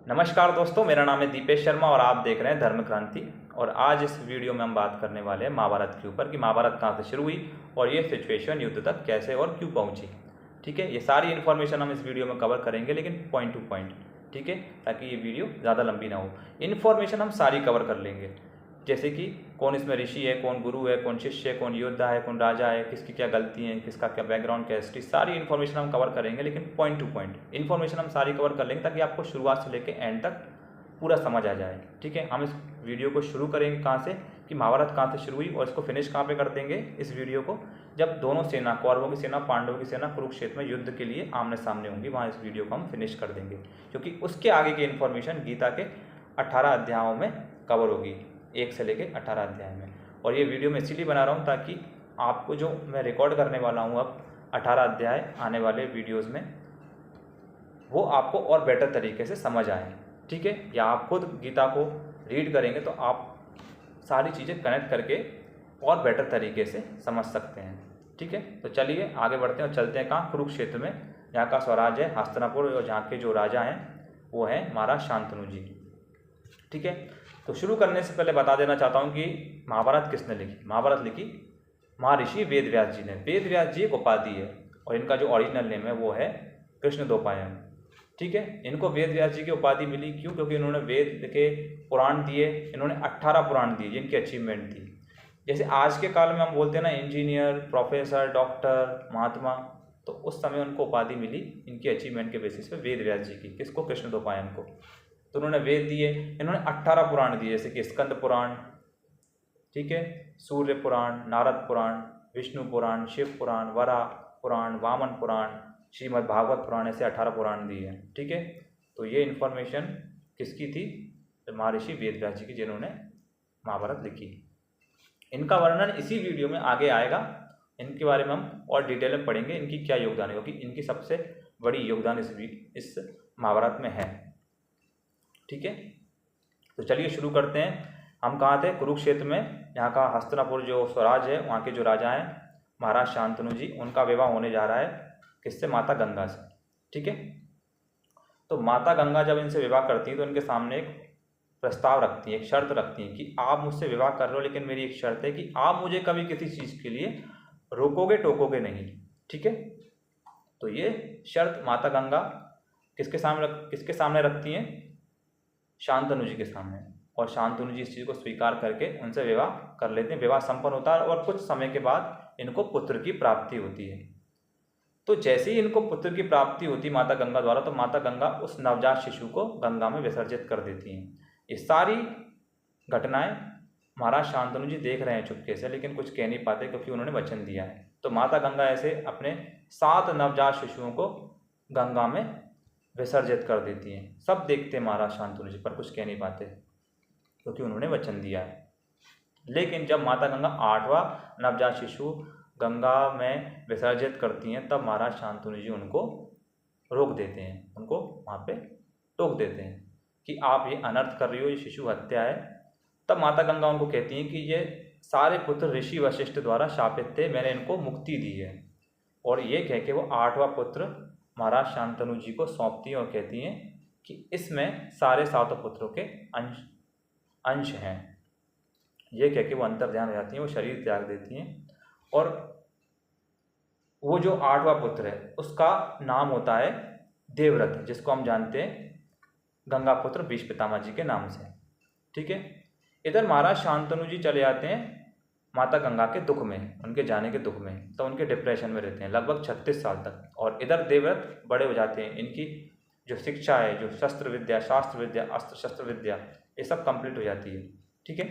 नमस्कार दोस्तों, मेरा नाम है दीपेश शर्मा और आप देख रहे हैं धर्म क्रांति। और आज इस वीडियो में हम बात करने वाले हैं महाभारत के ऊपर कि महाभारत कहाँ से शुरू हुई और ये सिचुएशन युद्ध तक कैसे और क्यों पहुंची। ठीक है, ये सारी इन्फॉर्मेशन हम इस वीडियो में कवर करेंगे, लेकिन पॉइंट टू पॉइंट। ठीक है, ताकि ये वीडियो ज़्यादा लंबी ना हो। इन्फॉर्मेशन हम सारी कवर कर लेंगे, जैसे कि कौन इसमें ऋषि है, कौन गुरु है, कौन शिष्य है, कौन योद्धा है, कौन राजा है, किसकी क्या गलती है, किसका क्या बैकग्राउंड, क्या हिस्ट्री, सारी इन्फॉर्मेशन हम कवर करेंगे। लेकिन पॉइंट टू पॉइंट इन्फॉर्मेशन हम सारी कवर कर लेंगे ताकि आपको शुरुआत से लेकर एंड तक पूरा समझ आ जाए। ठीक है, हम इस वीडियो को शुरू करेंगे कहाँ से कि महाभारत कहाँ से शुरू हुई और इसको फिनिश कहाँ पे कर देंगे इस वीडियो को, जब दोनों सेना, कौरवों की सेना, पांडवों की सेना कुरुक्षेत्र में युद्ध के लिए आमने सामने होंगी, वहाँ इस वीडियो को हम फिनिश कर देंगे। क्योंकि उसके आगे की इन्फॉर्मेशन गीता के 18 अध्यायों में कवर होगी, 1 से लेकर 18 अध्याय में। और ये वीडियो मैं इसीलिए बना रहा हूँ ताकि आपको जो मैं रिकॉर्ड करने वाला हूँ अब 18 अध्याय आने वाले वीडियोज़ में, वो आपको और बेटर तरीके से समझ आए। ठीक है, या आप खुद गीता को रीड करेंगे तो आप सारी चीज़ें कनेक्ट करके और बेटर तरीके से समझ सकते हैं। ठीक है, तो चलिए आगे बढ़ते हैं और चलते हैं कहाँ, कुरुक्षेत्र में। यहाँ का स्वराज है हस्तिनापुर और जहाँ के जो राजा हैं वो हैं महाराज शांतनु जी। ठीक है, तो शुरू करने से पहले बता देना चाहता हूँ कि महाभारत किसने लिखी। महाभारत लिखी महर्षि वेद व्यास जी ने। वेद व्यास जी एक उपाधि है और इनका जो ओरिजिनल नेम है वो है कृष्णद्वैपायन। ठीक है, इनको वेद व्यास जी की उपाधि मिली क्यों? क्योंकि इन्होंने वेद के पुराण दिए, इन्होंने 18 पुराण दिए जिनकी अचीवमेंट थी। जैसे आज के काल में हम बोलते हैं ना इंजीनियर, प्रोफेसर, डॉक्टर, महात्मा, तो उस समय उनको उपाधि मिली इनकी अचीवमेंट के बेसिस पे वेद व्यास जी की। किसको? कृष्णद्वैपायन को। तो उन्होंने वेद दिए, इन्होंने 18 पुराण दिए, जैसे कि स्कंद पुराण, ठीक है, सूर्य पुराण, नारद पुराण, विष्णु पुराण, शिव पुराण, वराह पुराण, वामन पुराण, श्रीमद् भागवत पुराण, ऐसे 18 पुराण दिए हैं। ठीक है, तो ये इन्फॉर्मेशन किसकी थी? महर्षि वेद व्यास जी की, जिन्होंने महाभारत लिखी। इनका वर्णन इसी वीडियो में आगे आएगा, इनके बारे में हम और डिटेल में पढ़ेंगे, इनकी क्या योगदान है, क्योंकि इनकी सबसे बड़ी योगदान इस महाभारत में है। ठीक है, तो चलिए शुरू करते हैं। हम कहाँ थे? कुरुक्षेत्र में। यहाँ का हस्तिनापुर जो स्वराज है, वहाँ के जो राजा हैं महाराज शांतनु जी, उनका विवाह होने जा रहा है किससे? माता गंगा से। ठीक है, तो माता गंगा जब इनसे विवाह करती हैं तो इनके सामने एक प्रस्ताव रखती हैं, एक शर्त रखती हैं कि आप मुझसे विवाह कर रहे हो, लेकिन मेरी एक शर्त है कि आप मुझे कभी किसी चीज़ के लिए रोकोगे, टोकोगे नहीं। ठीक है, तो ये शर्त माता गंगा किसके सामने रखती हैं? शांतनु जी के सामने। और शांतनु जी इस चीज़ को स्वीकार करके उनसे विवाह कर लेते हैं। विवाह संपन्न होता है और कुछ समय के बाद इनको पुत्र की प्राप्ति होती है। तो जैसे ही इनको पुत्र की प्राप्ति होती माता गंगा द्वारा, तो माता गंगा उस नवजात शिशु को गंगा में विसर्जित कर देती हैं। ये सारी घटनाएं महाराज शांतनु जी देख रहे हैं चुपके से, लेकिन कुछ कह नहीं पाते क्योंकि उन्होंने वचन दिया है। तो माता गंगा ऐसे अपने 7 नवजात शिशुओं को गंगा में विसर्जित कर देती हैं। सब देखते हैं महाराज शांतनु जी, पर कुछ कह नहीं पाते क्योंकि उन्होंने वचन दिया है। लेकिन जब माता गंगा 8वां नवजात शिशु गंगा में विसर्जित करती हैं, तब महाराज शांतनु जी उनको रोक देते हैं, उनको वहाँ पे टोक देते हैं कि आप ये अनर्थ कर रही हो, ये शिशु हत्या है। तब माता गंगा उनको कहती हैं कि ये सारे पुत्र ऋषि वशिष्ठ द्वारा शापित थे, मैंने इनको मुक्ति दी है। और ये कह के वो 8वां पुत्र महाराज शांतनु जी को सौंपती हैं और कहती हैं कि इसमें सारे 7 पुत्रों के अंश हैं। ये कह के वो अंतर्ध्यान हो जाती हैं, वो शरीर त्याग देती हैं। और वो जो 8वां पुत्र है उसका नाम होता है देवव्रत, जिसको हम जानते हैं गंगा पुत्र भीष्म पितामह जी के नाम से। ठीक है, इधर महाराज शांतनु जी चले जाते हैं माता गंगा के दुख में, उनके जाने के दुख में, तो उनके डिप्रेशन में रहते हैं लगभग 36 साल तक। और इधर देवव्रत बड़े हो जाते हैं, इनकी जो शिक्षा है, जो शास्त्र विद्या, अस्त्र शस्त्र विद्या, ये सब कंप्लीट हो जाती है। ठीक है,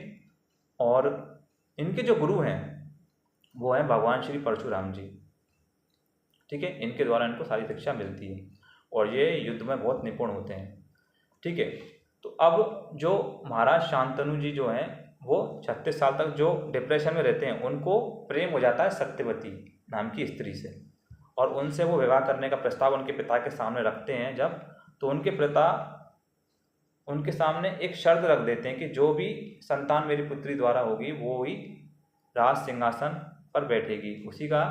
और इनके जो गुरु हैं वो हैं भगवान श्री परशुराम जी। ठीक है, इनके द्वारा इनको सारी शिक्षा मिलती है और ये युद्ध में बहुत निपुण होते हैं। ठीक है, तो अब जो महाराज शांतनु जी जो हैं वो 36 साल तक जो डिप्रेशन में रहते हैं, उनको प्रेम हो जाता है सत्यवती नाम की स्त्री से, और उनसे वो विवाह करने का प्रस्ताव उनके पिता के सामने रखते हैं जब, तो उनके पिता उनके सामने एक शर्त रख देते हैं कि जो भी संतान मेरी पुत्री द्वारा होगी वो ही राज सिंहासन पर बैठेगी, उसी का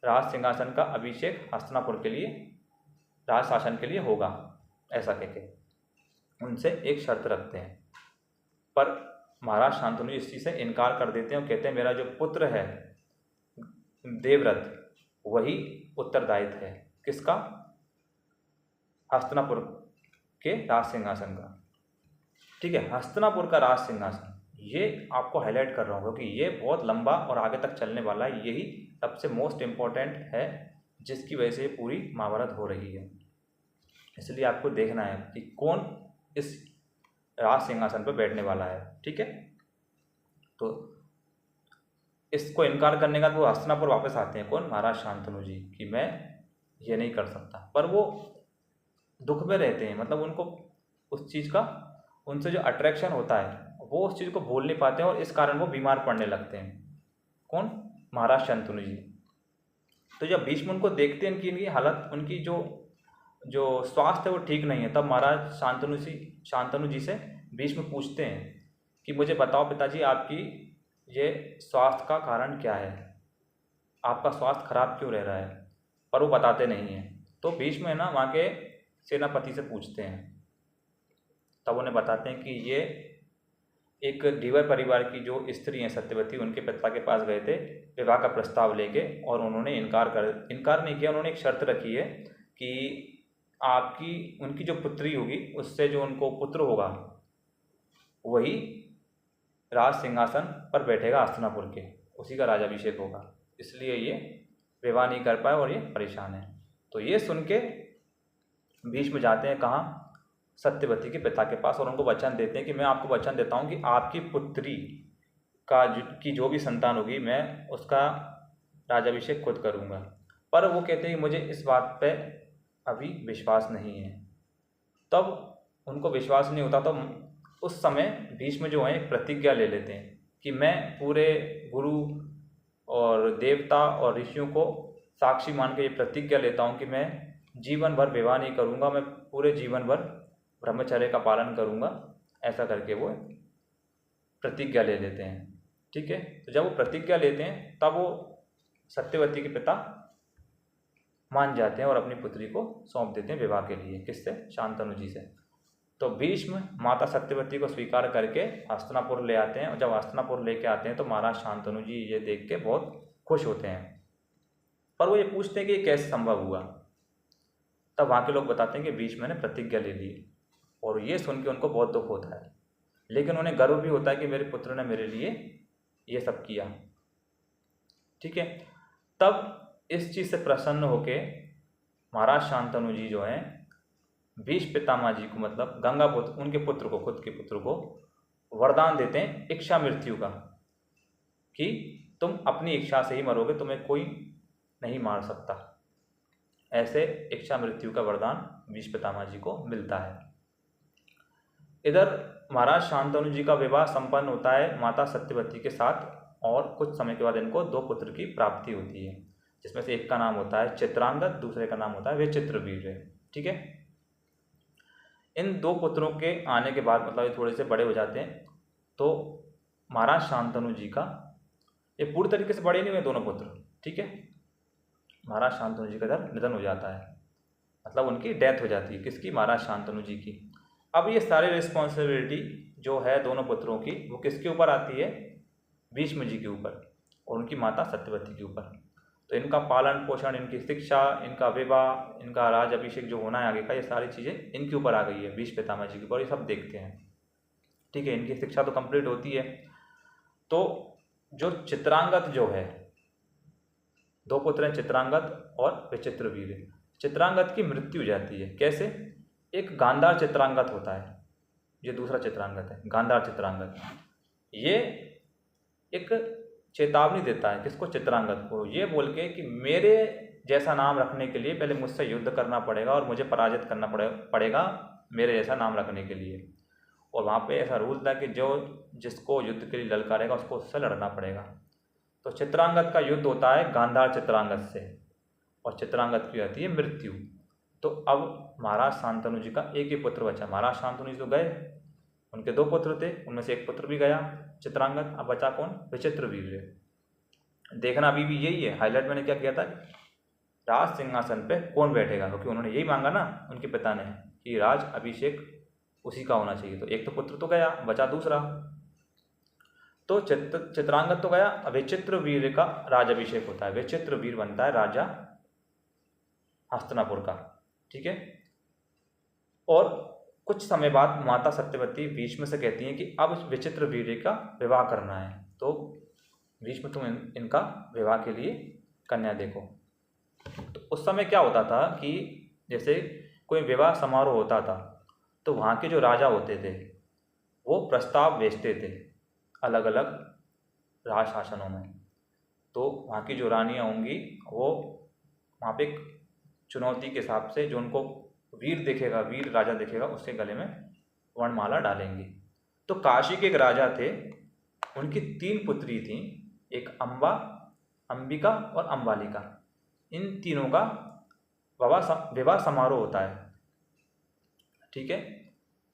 राज सिंहासन का अभिषेक हस्तिनापुर के लिए, राज शासन के लिए होगा, ऐसा कहके। उनसे एक शर्त रखते हैं, पर महाराज शांतनु इस चीज़ से इनकार कर देते हैं और कहते हैं मेरा जो पुत्र है देवव्रत वही उत्तरदायित्व है किसका, हस्तिनापुर के राज सिंहासन का। ठीक है, हस्तिनापुर का राज सिंहासन, ये आपको हाईलाइट कर रहा हूँ क्योंकि ये बहुत लंबा और आगे तक चलने वाला है। यही सबसे मोस्ट इम्पोर्टेंट है जिसकी वजह से पूरी महाभारत हो रही है। इसलिए आपको देखना है कि कौन इस राज सिंहासन पर बैठने वाला है। ठीक है, तो इसको इनकार करने का वो हस्तिनापुर वापस आते हैं, कौन, महाराज शांतनु जी, कि मैं ये नहीं कर सकता। पर वो दुख में रहते हैं, मतलब उनको उस चीज़ का, उनसे जो अट्रैक्शन होता है वो उस चीज़ को भूल नहीं पाते हैं और इस कारण वो बीमार पड़ने लगते हैं। कौन, महाराज शांतनु जी। तो जब भीष्म उनको देखते हैं इनकी हालत, उनकी जो स्वास्थ्य है वो ठीक नहीं है, तब महाराज शांतनु जी से भीष्म पूछते हैं कि मुझे बताओ पिताजी, आपकी ये स्वास्थ्य का कारण क्या है, आपका स्वास्थ्य खराब क्यों रह रहा है। पर वो बताते नहीं हैं। तो भीष्म है ना वहाँ के सेनापति से पूछते हैं, तब उन्हें बताते हैं कि ये एक धीवर परिवार की जो स्त्री हैं सत्यवती, उनके पिता के पास गए थे विवाह का प्रस्ताव लेके, और उन्होंने इनकार नहीं किया। उन्होंने एक शर्त रखी है कि उनकी जो पुत्री होगी उससे जो उनको पुत्र होगा वही राज सिंहासन पर बैठेगा हस्तिनापुर के, उसी का राजाभिषेक होगा। इसलिए ये विवाह नहीं कर पाए और ये परेशान है। तो ये सुन के भीष्म जाते हैं कहाँ, सत्यवती के पिता के पास, और उनको वचन देते हैं कि मैं आपको वचन देता हूँ कि आपकी पुत्री की जो भी संतान होगी मैं उसका राजाभिषेक खुद करूँगा। पर वो कहते हैं कि मुझे इस बात पे अभी विश्वास नहीं है। तब उनको विश्वास नहीं होता तो उस समय भीष्म जो है एक प्रतिज्ञा ले लेते हैं कि मैं पूरे गुरु और देवता और ऋषियों को साक्षी मान के ये प्रतिज्ञा लेता हूँ कि मैं जीवन भर विवाह नहीं करूँगा, मैं पूरे जीवन भर ब्रह्मचर्य का पालन करूँगा। ऐसा करके वो प्रतिज्ञा ले लेते हैं। ठीक है, तो जब वो प्रतिज्ञा लेते हैं तब वो सत्यवती के पिता मान जाते हैं और अपनी पुत्री को सौंप देते हैं विवाह के लिए। किससे, शांतनु जी से। तो भीष्म माता सत्यवती को स्वीकार करके हस्तिनापुर ले आते हैं, और जब हस्तिनापुर लेके आते हैं तो महाराज शांतनु जी ये देख के बहुत खुश होते हैं। पर वो ये पूछते हैं कि ये कैसे संभव हुआ। तब वहाँ के लोग बताते हैं कि भीष्म ने प्रतिज्ञा ले ली, और ये सुन के उनको बहुत दुख होता है, लेकिन उन्हें गर्व भी होता है कि मेरे पुत्र ने मेरे लिए ये सब किया। ठीक है, तब इस चीज़ से प्रसन्न होके महाराज शांतनु जी जो हैं भीष्म पितामह जी को, मतलब गंगापुत्र, उनके पुत्र को, खुद के पुत्र को वरदान देते हैं इच्छा मृत्यु का, कि तुम अपनी इच्छा से ही मरोगे, तुम्हें कोई नहीं मार सकता। ऐसे इच्छा मृत्यु का वरदान भीष्म पितामह जी को मिलता है। इधर महाराज शांतनु जी का विवाह संपन्न होता है माता सत्यवती के साथ, और कुछ समय के बाद इनको 2 पुत्र की प्राप्ति होती है, जिसमें से एक का नाम होता है चित्रांगद, दूसरे का नाम होता है विचित्रवीर्य। ठीक है, इन 2 पुत्रों के आने के बाद, मतलब ये थोड़े से बड़े हो जाते हैं, तो महाराज शांतनु जी का, ये पूरी तरीके से बड़े नहीं हुए दोनों पुत्र। ठीक है, महाराज शांतनु जी का इधर निधन हो जाता है, मतलब उनकी डेथ हो जाती है। किसकी, महाराज शांतनु जी की। अब ये सारी रिस्पॉन्सिबिलिटी जो है दोनों पुत्रों की, वो किसके ऊपर आती है, भीष्म जी के ऊपर और उनकी माता सत्यवती के ऊपर। तो इनका पालन पोषण, इनकी शिक्षा, इनका विवाह, इनका राज अभिषेक जो होना है आगे का, ये सारी चीज़ें इनके ऊपर आ गई है, भीष्म पितामह जी के ऊपर। ये सब देखते हैं। ठीक है, इनकी शिक्षा तो कंप्लीट होती है। तो जो चित्रांगद जो है, 2 पुत्र हैं, चित्रांगद और विचित्रवीर्य। चित्रांगद की मृत्यु हो जाती है। कैसे, एक गांधार चित्रांगद होता है, ये दूसरा चित्रांगद है, गांधार चित्रांगद। ये एक चेतावनी देता है, किसको, चित्रांगद को, ये बोल के कि मेरे जैसा नाम रखने के लिए पहले मुझसे युद्ध करना पड़ेगा और मुझे पराजित करना पड़ेगा मेरे जैसा नाम रखने के लिए। और वहाँ पे ऐसा रूल था कि जिसको युद्ध के लिए ललकारेगा उसको उससे लड़ना पड़ेगा। तो चित्रांगद का युद्ध होता है गांधार चित्रांगद से, और चित्रांगद की आती है मृत्यु। तो अब महाराज शांतनु जी का एक ही पुत्र बचा। महाराज शांतनु जी तो गए, उनके 2 पुत्र थे, उनमें से एक पुत्र भी गया, चित्रांगद। अब बचा कौन, विचित्रवीर्य। देखना अभी भी यही है, हाईलाइट मैंने क्या किया था, राज सिंहासन पे कौन बैठेगा, क्योंकि उन्होंने यही मांगा ना उनके पिता ने कि राज अभिषेक उसी का होना चाहिए। तो एक तो पुत्र तो गया, बचा दूसरा। तो चित्रांगद तो गया। अब विचित्र वीर का राजाभिषेक होता है, विचित्र वीर बनता है राजा हस्तिनापुर का। ठीक है। और कुछ समय बाद माता सत्यवती भीष्म से कहती हैं कि अब विचित्र वीर का विवाह करना है, तो भीष्म तुम इनका विवाह के लिए कन्या देखो। तो उस समय क्या होता था कि जैसे कोई विवाह समारोह होता था तो वहाँ के जो राजा होते थे वो प्रस्ताव भेजते थे अलग अलग राज शासनों में। तो वहाँ की जो रानियाँ होंगी वो वहाँ पे चुनौती के हिसाब से जो उनको वीर दिखेगा, वीर राजा दिखेगा, उसके गले में वर्णमाला डालेंगी। तो काशी के एक राजा थे, उनकी 3 पुत्री थीं, एक अम्बा, अंबिका और अम्बालिका। इन तीनों का विवाह समारोह होता है। ठीक है।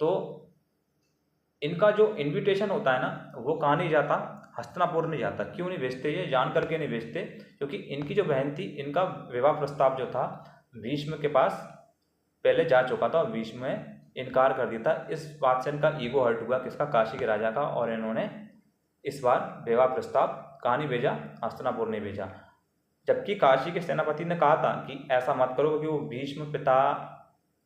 तो इनका जो इनविटेशन होता है ना वो कहाँ नहीं जाता, हस्तिनापुर नहीं जाता। क्यों नहीं भेजते, ये जान करके नहीं भेजते, क्योंकि इनकी जो बहन थी, इनका विवाह प्रस्ताव जो था भीष्म के पास पहले जा चुका था और भीष्म ने इनकार कर दिया था। इस बात से इनका ईगो हर्ट हुआ, किसका, काशी के राजा का, और इन्होंने इस बार विवाह प्रस्ताव कहाँ नहीं भेजा, हस्तिनापुर नहीं भेजा। जबकि काशी के सेनापति ने कहा था कि ऐसा मत करो, क्योंकि वो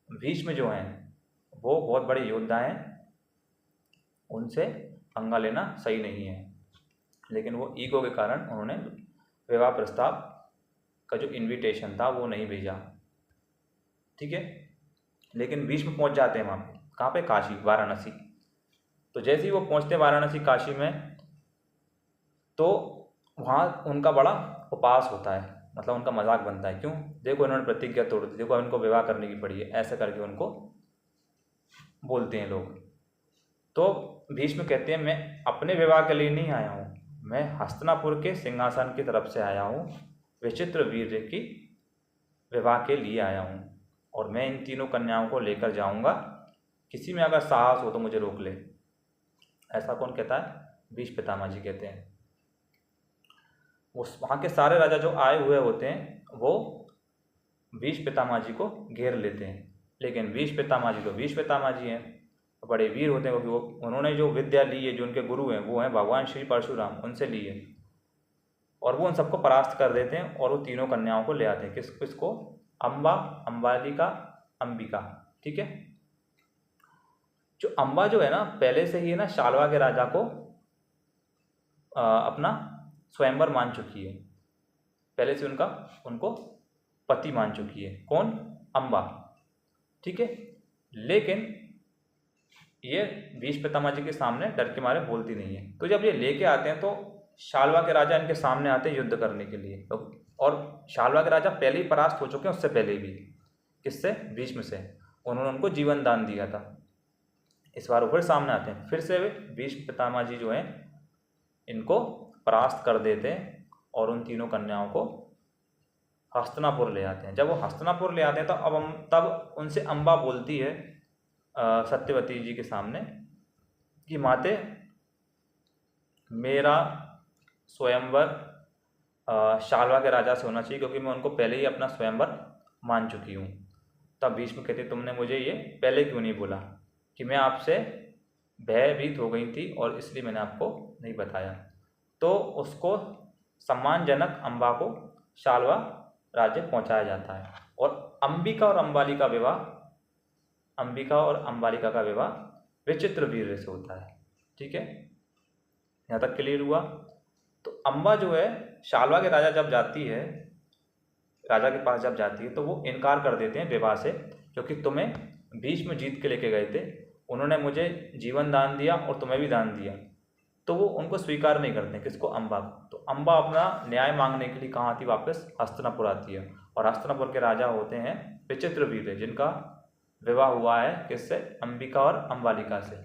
भीष्म जो हैं वो बहुत बड़े योद्धा हैं, उनसे पंगा लेना सही नहीं है। लेकिन वो ईगो के कारण उन्होंने विवाह प्रस्ताव का जो इनविटेशन था वो नहीं भेजा। ठीक है। लेकिन भीष्म पहुंच जाते हैं वहाँ पे, कहाँ पे, काशी, वाराणसी। तो जैसे ही वो पहुंचते हैं वाराणसी, काशी में, तो वहाँ उनका बड़ा उपहास होता है, मतलब उनका मजाक बनता है। क्यों, देखो इन्होंने प्रतिज्ञा तोड़ दी, देखो इनको विवाह करने की पड़ी है, ऐसे करके उनको बोलते हैं लोग। तो भीष्म कहते हैं मैं अपने विवाह के लिए नहीं आया हूँ, मैं हस्तिनापुर के सिंहासन की तरफ से आया हूँ, विचित्र वीर की विवाह के लिए आया हूँ, और मैं इन तीनों कन्याओं को लेकर जाऊँगा, किसी में अगर साहस हो तो मुझे रोक ले। ऐसा कौन कहता है, भीष्म पितामह जी कहते हैं। उस वहाँ के सारे राजा जो आए हुए होते हैं वो भीष्म पितामह जी को घेर लेते हैं। लेकिन भीष्म पितामह जी तो भीष्म पितामह जी हैं, बड़े वीर होते हैं, क्योंकि उन्होंने जो विद्या ली है, जो उनके गुरु हैं वो हैं भगवान श्री परशुराम, उनसे ली है। और वो उन सबको परास्त कर देते हैं और वो तीनों कन्याओं को ले आते हैं। किसको, अम्बा, अम्बालिका, अंबिका। ठीक है। जो अम्बा जो है ना, पहले से ही है ना शालवा के राजा को अपना स्वयंवर मान चुकी है, पहले से उनको पति मान चुकी है। कौन, अम्बा। ठीक है। लेकिन ये भीष्म पितामह जी के सामने डर के मारे बोलती नहीं है। तो जब ये लेके आते हैं तो शालवा के राजा इनके सामने आते हैं युद्ध करने के लिए, और शालवा के राजा पहले ही परास्त हो चुके हैं, उससे पहले भी। किससे, भीष्म से। उन्होंने उनको जीवन दान दिया था। इस बार ऊपर सामने आते हैं, फिर से भीष्म पितामह जी जो हैं इनको परास्त कर देते हैं और उन तीनों कन्याओं को हस्तिनापुर ले आते हैं। जब वो हस्तिनापुर ले आते हैं तो तब उनसे अम्बा बोलती है सत्यवती जी के सामने कि माते, मेरा स्वयंवर शालवा के राजा से होना चाहिए, क्योंकि मैं उनको पहले ही अपना स्वयंवर मान चुकी हूँ। तब भीष्म कहते, तुमने मुझे ये पहले क्यों नहीं बोला, कि मैं आपसे भयभीत हो गई थी और इसलिए मैंने आपको नहीं बताया। तो उसको सम्मानजनक अम्बा को शालवा राज्य पहुंचाया जाता है। और अंबिका और अम्बालिका का विवाह विचित्र वीर से होता है। ठीक है, यहाँ तक क्लियर हुआ। तो अम्बा जो है शालवा के राजा जब जाती है, राजा के पास जब जाती है, तो वो इनकार कर देते हैं विवाह से, क्योंकि तुम्हें भीष्म जीत के लेके गए थे, उन्होंने मुझे जीवन दान दिया और तुम्हें भी दान दिया, तो वो उनको स्वीकार नहीं करते। किसको, अम्बा को। तो अम्बा अपना न्याय मांगने के लिए कहाँ आती, वापस हस्तिनापुर आती है। और हस्तिनापुर के राजा होते हैं विचित्र वीर, जिनका विवाह हुआ है किससे, अंबिका और अम्बालिका से।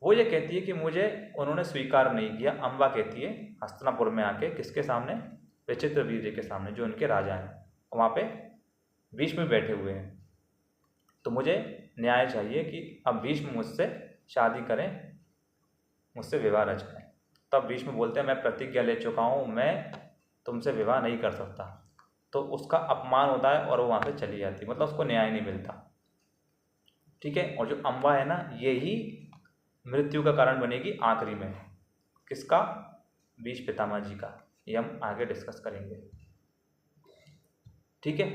वो ये कहती है कि मुझे उन्होंने स्वीकार नहीं किया। अम्बा कहती है हस्तिनापुर में आके, किसके सामने, विचित्र वीर के सामने, जो उनके राजा हैं, वहाँ पे भीष्म बैठे हुए हैं। तो मुझे न्याय चाहिए कि अब भीष्म मुझसे शादी करें, मुझसे विवाह रचाएं। तब भीष्म बोलते हैं, मैं प्रतिज्ञा ले चुका हूँ, मैं तुमसे विवाह नहीं कर सकता। तो उसका अपमान होता है और वो वहाँ से चली जाती, मतलब उसको न्याय नहीं मिलता। ठीक है। और जो अम्बा है ना, यही मृत्यु का कारण बनेगी आखिरी में। किसका? भीष्म पितामह जी का। ये हम आगे डिस्कस करेंगे, ठीक है।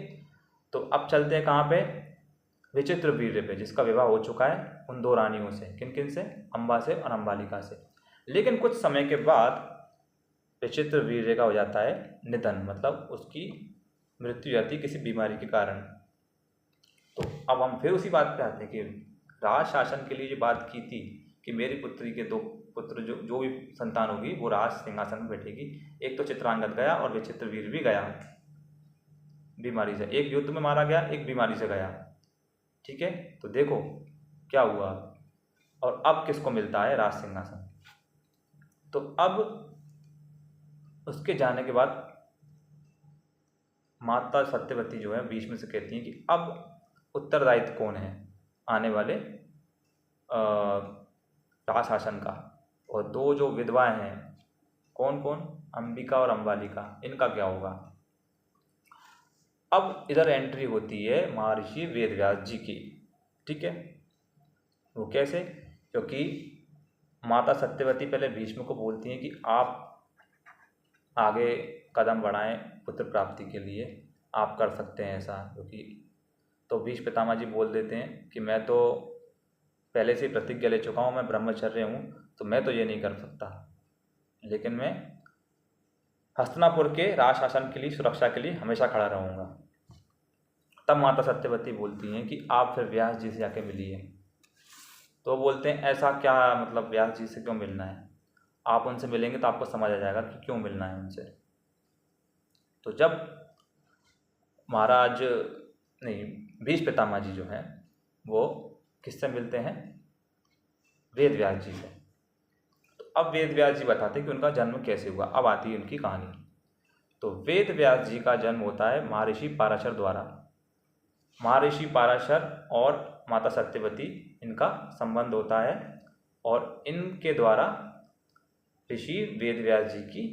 तो अब चलते हैं कहाँ पे? विचित्रवीर्य पे, जिसका विवाह हो चुका है उन दो रानियों से। किन किन से? अम्बा से और अम्बालिका से। लेकिन कुछ समय के बाद विचित्रवीर्य का हो जाता है निधन, मतलब उसकी मृत्यु जाती है किसी बीमारी के कारण। तो अब हम फिर उसी बात पे आते हैं कि राज शासन के लिए जो बात की थी कि मेरी पुत्री के दो पुत्र, जो भी संतान होगी वो राज सिंहासन में बैठेगी। एक तो चित्रांगद गया और विचित्रवीर्य भी गया बीमारी से। एक युद्ध में मारा गया, एक बीमारी से गया, ठीक है। तो देखो क्या हुआ। और अब किसको मिलता है राज सिंहासन? तो अब उसके जाने के बाद माता सत्यवती जो है भीष्म से कहती हैं कि अब उत्तरदायित्व कौन है आने वाले राज शासन का। और दो जो विधवाएं हैं, कौन कौन? अंबिका और अम्बालिका, इनका क्या होगा? अब इधर एंट्री होती है महर्षि वेदव्यास जी की, ठीक है। वो कैसे? क्योंकि माता सत्यवती पहले भीष्म को बोलती हैं कि आप आगे कदम बढ़ाएं पुत्र प्राप्ति के लिए, आप कर सकते हैं ऐसा। क्योंकि तो भीष्म पितामह जी बोल देते हैं कि मैं तो पहले से प्रतिज्ञा ले चुका हूँ, मैं ब्रह्मचर्य हूँ, तो मैं तो ये नहीं कर सकता, लेकिन मैं हस्तिनापुर के राज शासन के लिए, सुरक्षा के लिए हमेशा खड़ा रहूँगा। तब माता सत्यवती बोलती हैं कि आप फिर व्यास जी से जाके मिलिए। तो बोलते हैं ऐसा क्या, मतलब व्यास जी से क्यों मिलना है? आप उनसे मिलेंगे तो आपको समझ आ जाएगा कि क्यों मिलना है उनसे। तो जब महाराज नहीं भीष्म पितामह जी जो हैं वो किससे मिलते हैं? वेद व्यास जी से। तो अब वेद व्यास जी बताते हैं कि उनका जन्म कैसे हुआ। अब आती है उनकी कहानी। तो वेद व्यास जी का जन्म होता है महर्षि पाराशर द्वारा। महर्षि पाराशर और माता सत्यवती, इनका संबंध होता है और इनके द्वारा ऋषि वेद व्यास जी की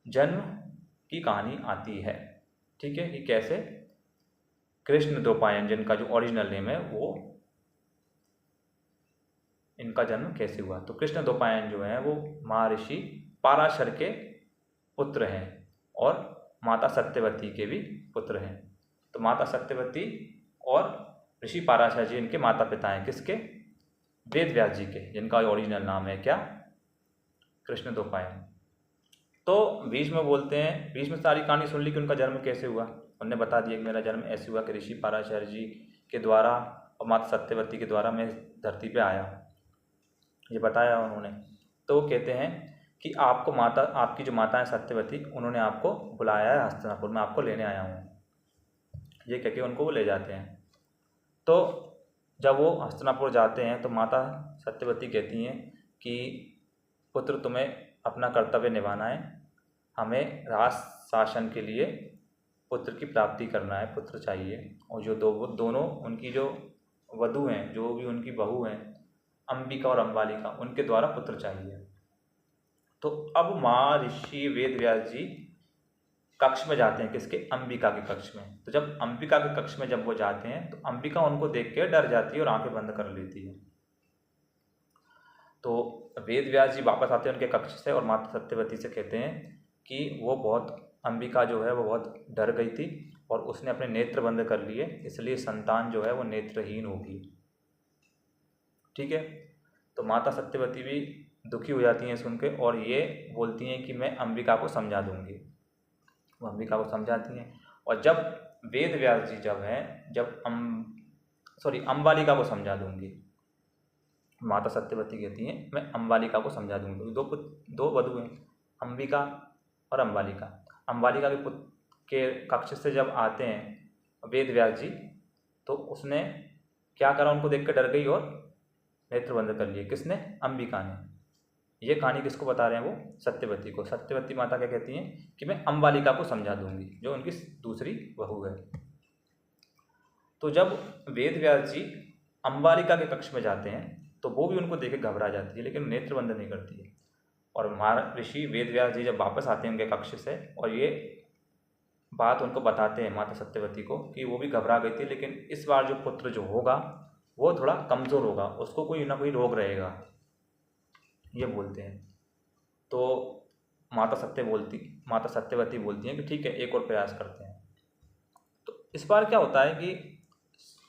जन्म की कहानी आती है, ठीक है। ये कैसे? कृष्ण द्वैपायन, जिनका जो ओरिजिनल नेम है, वो इनका जन्म कैसे हुआ। तो कृष्ण द्वैपायन जो है वो महर्षि पाराशर के पुत्र हैं और माता सत्यवती के भी पुत्र हैं। तो माता सत्यवती और ऋषि पाराशर जी इनके माता पिता हैं। किसके? वेद व्यास जी के, जिनका ओरिजिनल नाम है क्या? कृष्ण द्वैपायन। तो भीष्म बोलते हैं, भीष्म सारी कहानी सुन ली कि उनका जन्म कैसे हुआ। उन्होंने बता दिया कि मेरा जन्म ऐसे हुआ कि ऋषि पाराशर जी के द्वारा और माता सत्यवती के द्वारा मैं धरती पे आया, ये बताया उन्होंने। तो वो कहते हैं कि आपको माता, आपकी जो माता है सत्यवती, उन्होंने आपको बुलाया है हस्तिनापुर में, आपको लेने आया हूँ, ये कह के उनको वो ले जाते हैं। तो जब वो हस्तिनापुर जाते हैं तो माता सत्यवती कहती हैं कि पुत्र तुम्हें अपना कर्तव्य निभाना है, हमें राज शासन के लिए पुत्र की प्राप्ति करना है, पुत्र चाहिए। और जो दोनों उनकी जो वधू हैं, जो भी उनकी बहू हैं, अंबिका और अम्बालिका, उनके द्वारा पुत्र चाहिए। तो अब महर्षि वेद व्यास जी कक्ष में जाते हैं। किसके? अंबिका के कक्ष में। तो जब अंबिका के कक्ष में जब वो जाते हैं तो अंबिका उनको देख के डर जाती है और आंखें बंद कर लेती है। तो वेद व्यास जी वापस आते हैं उनके कक्ष से और माता सत्यवती से कहते हैं कि वो बहुत, अंबिका जो है वो बहुत डर गई थी और उसने अपने नेत्र बंद कर लिए, इसलिए संतान जो है वो नेत्रहीन होगी, ठीक है। तो माता सत्यवती भी दुखी हो जाती हैं सुन के और ये बोलती हैं कि मैं अंबिका को समझा दूंगी। वो अंबिका को समझाती हैं। और जब वेद व्यास जी जब हैं, जब अम्बालिका को समझा दूंगी, माता सत्यवती कहती हैं मैं अम्बालिका को समझा दूंगी। दो वधू हैं, अंबिका और अम्बालिका। अम्बालिका के पुत्र के कक्ष से जब आते हैं वेद व्यास जी, तो उसने क्या करा, उनको देख कर डर गई और नेत्र बंद कर लिए। किसने? अंबिका ने। ये कहानी किसको बता रहे हैं? वो सत्यवती को। सत्यवती माता क्या कहती हैं कि मैं अम्बालिका को समझा दूंगी, जो उनकी दूसरी बहू है। तो जब वेद व्यास जी अम्बालिका के कक्ष में जाते हैं तो वो भी उनको देख के घबरा जाती है, लेकिन नेत्र बंद नहीं करती है। और ऋषि वेद व्यास जी जब वापस आते हैं उनके कक्ष से और ये बात उनको बताते हैं माता सत्यवती को कि वो भी घबरा गई थी, लेकिन इस बार जो पुत्र जो होगा वो थोड़ा कमज़ोर होगा, उसको कोई ना कोई रोग रहेगा, ये बोलते हैं। तो माता सत्यवती बोलती हैं कि ठीक है, एक और प्रयास करते हैं। तो इस बार क्या होता है कि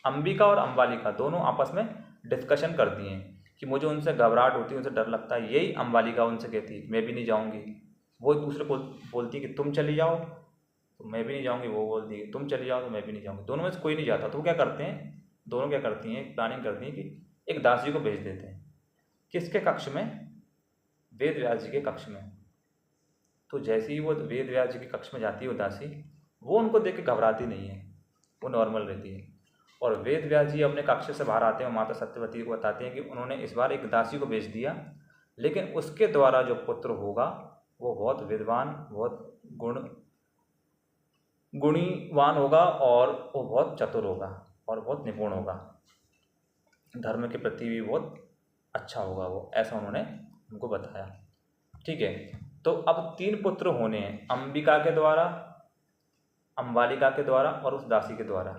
अंबिका और अम्बालिका दोनों आपस में डिस्कशन करती हैं कि मुझे उनसे घबराहट होती है, उनसे डर लगता है। यही अम्बालिका उनसे कहती है मैं भी नहीं जाऊंगी, वो एक दूसरे को बोलती है कि तुम चली जाओ, तो मैं भी नहीं जाऊंगी, वो बोलती है तुम चली जाओ, तो मैं भी नहीं जाऊंगी। दोनों में से कोई नहीं जाता, तो वो क्या करते हैं, दोनों क्या करती हैं, प्लानिंग करती हैं कि एक दासी को भेज देते हैं। किसके कक्ष में? वेद व्यास जी के कक्ष में। तो जैसे ही वो वेद व्यास जी के कक्ष में जाती है वो दासी, वो उनको देख के घबराती नहीं है, वो नॉर्मल रहती है। और वेद व्यास जी अपने कक्ष से बाहर आते हैं, माता सत्यवती को बताते हैं कि उन्होंने इस बार एक दासी को भेज दिया, लेकिन उसके द्वारा जो पुत्र होगा वो बहुत विद्वान, बहुत गुणीवान होगा, और वो बहुत चतुर होगा और बहुत निपुण होगा, धर्म के प्रति भी बहुत अच्छा होगा वो, ऐसा उन्होंने उनको बताया। ठीक है, तो अब 3 पुत्र होने हैं, अंबिका के द्वारा, अम्बालिका के द्वारा और उस दासी के द्वारा।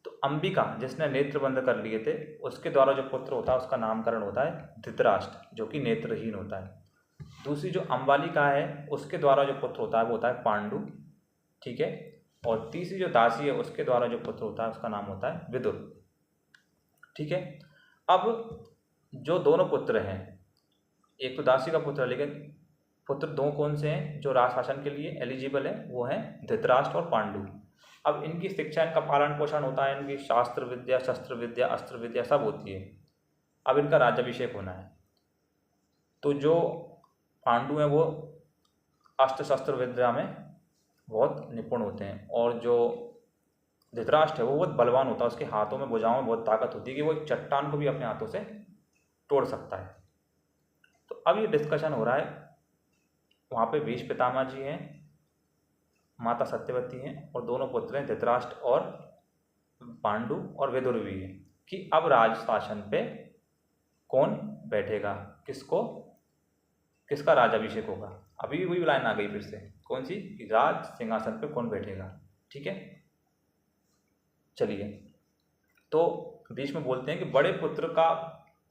तो अंबिका जिसने नेत्र बंद कर लिए थे, उसके द्वारा जो पुत्र होता है उसका नामकरण होता है धृतराष्ट्र, जो कि नेत्रहीन होता है। दूसरी जो अम्बालिका है उसके द्वारा जो पुत्र होता है वो होता है पांडु। ठीक है, और तीसरी जो दासी है उसके द्वारा जो पुत्र होता है उसका नाम होता है विदुर। ठीक है, अब जो दोनों पुत्र हैं, एक तो दासी का पुत्र है, लेकिन पुत्र दो कौन से हैं जो राज शासन के लिए एलिजिबल है, वो हैं धृतराष्ट्र और पांडु। अब इनकी शिक्षा, इनका पालन पोषण होता है, इनकी शास्त्र विद्या, शस्त्र विद्या, अस्त्र विद्या सब होती है। अब इनका राज्याभिषेक होना है। तो जो पांडु हैं वो अस्त्र शस्त्र विद्या में बहुत निपुण होते हैं, और जो धृतराष्ट्र है वो बहुत बलवान होता है, उसके हाथों में, भुजाओं में बहुत ताकत होती है कि वो एक चट्टान को भी अपने हाथों से तोड़ सकता है। तो अब ये डिस्कशन हो रहा है, वहाँ पे भीष्म पितामह जी हैं, माता सत्यवती हैं, और दोनों पुत्र हैं धृतराष्ट्र और पांडु, और विदुर भी हैं, कि अब राज शासन पे कौन बैठेगा, किसका राज्याभिषेक होगा। अभी वही लाइन आ गई फिर से, कौन सी, राज सिंहासन पे कौन बैठेगा। ठीक है, चलिए, तो भीष्म बोलते हैं कि बड़े पुत्र का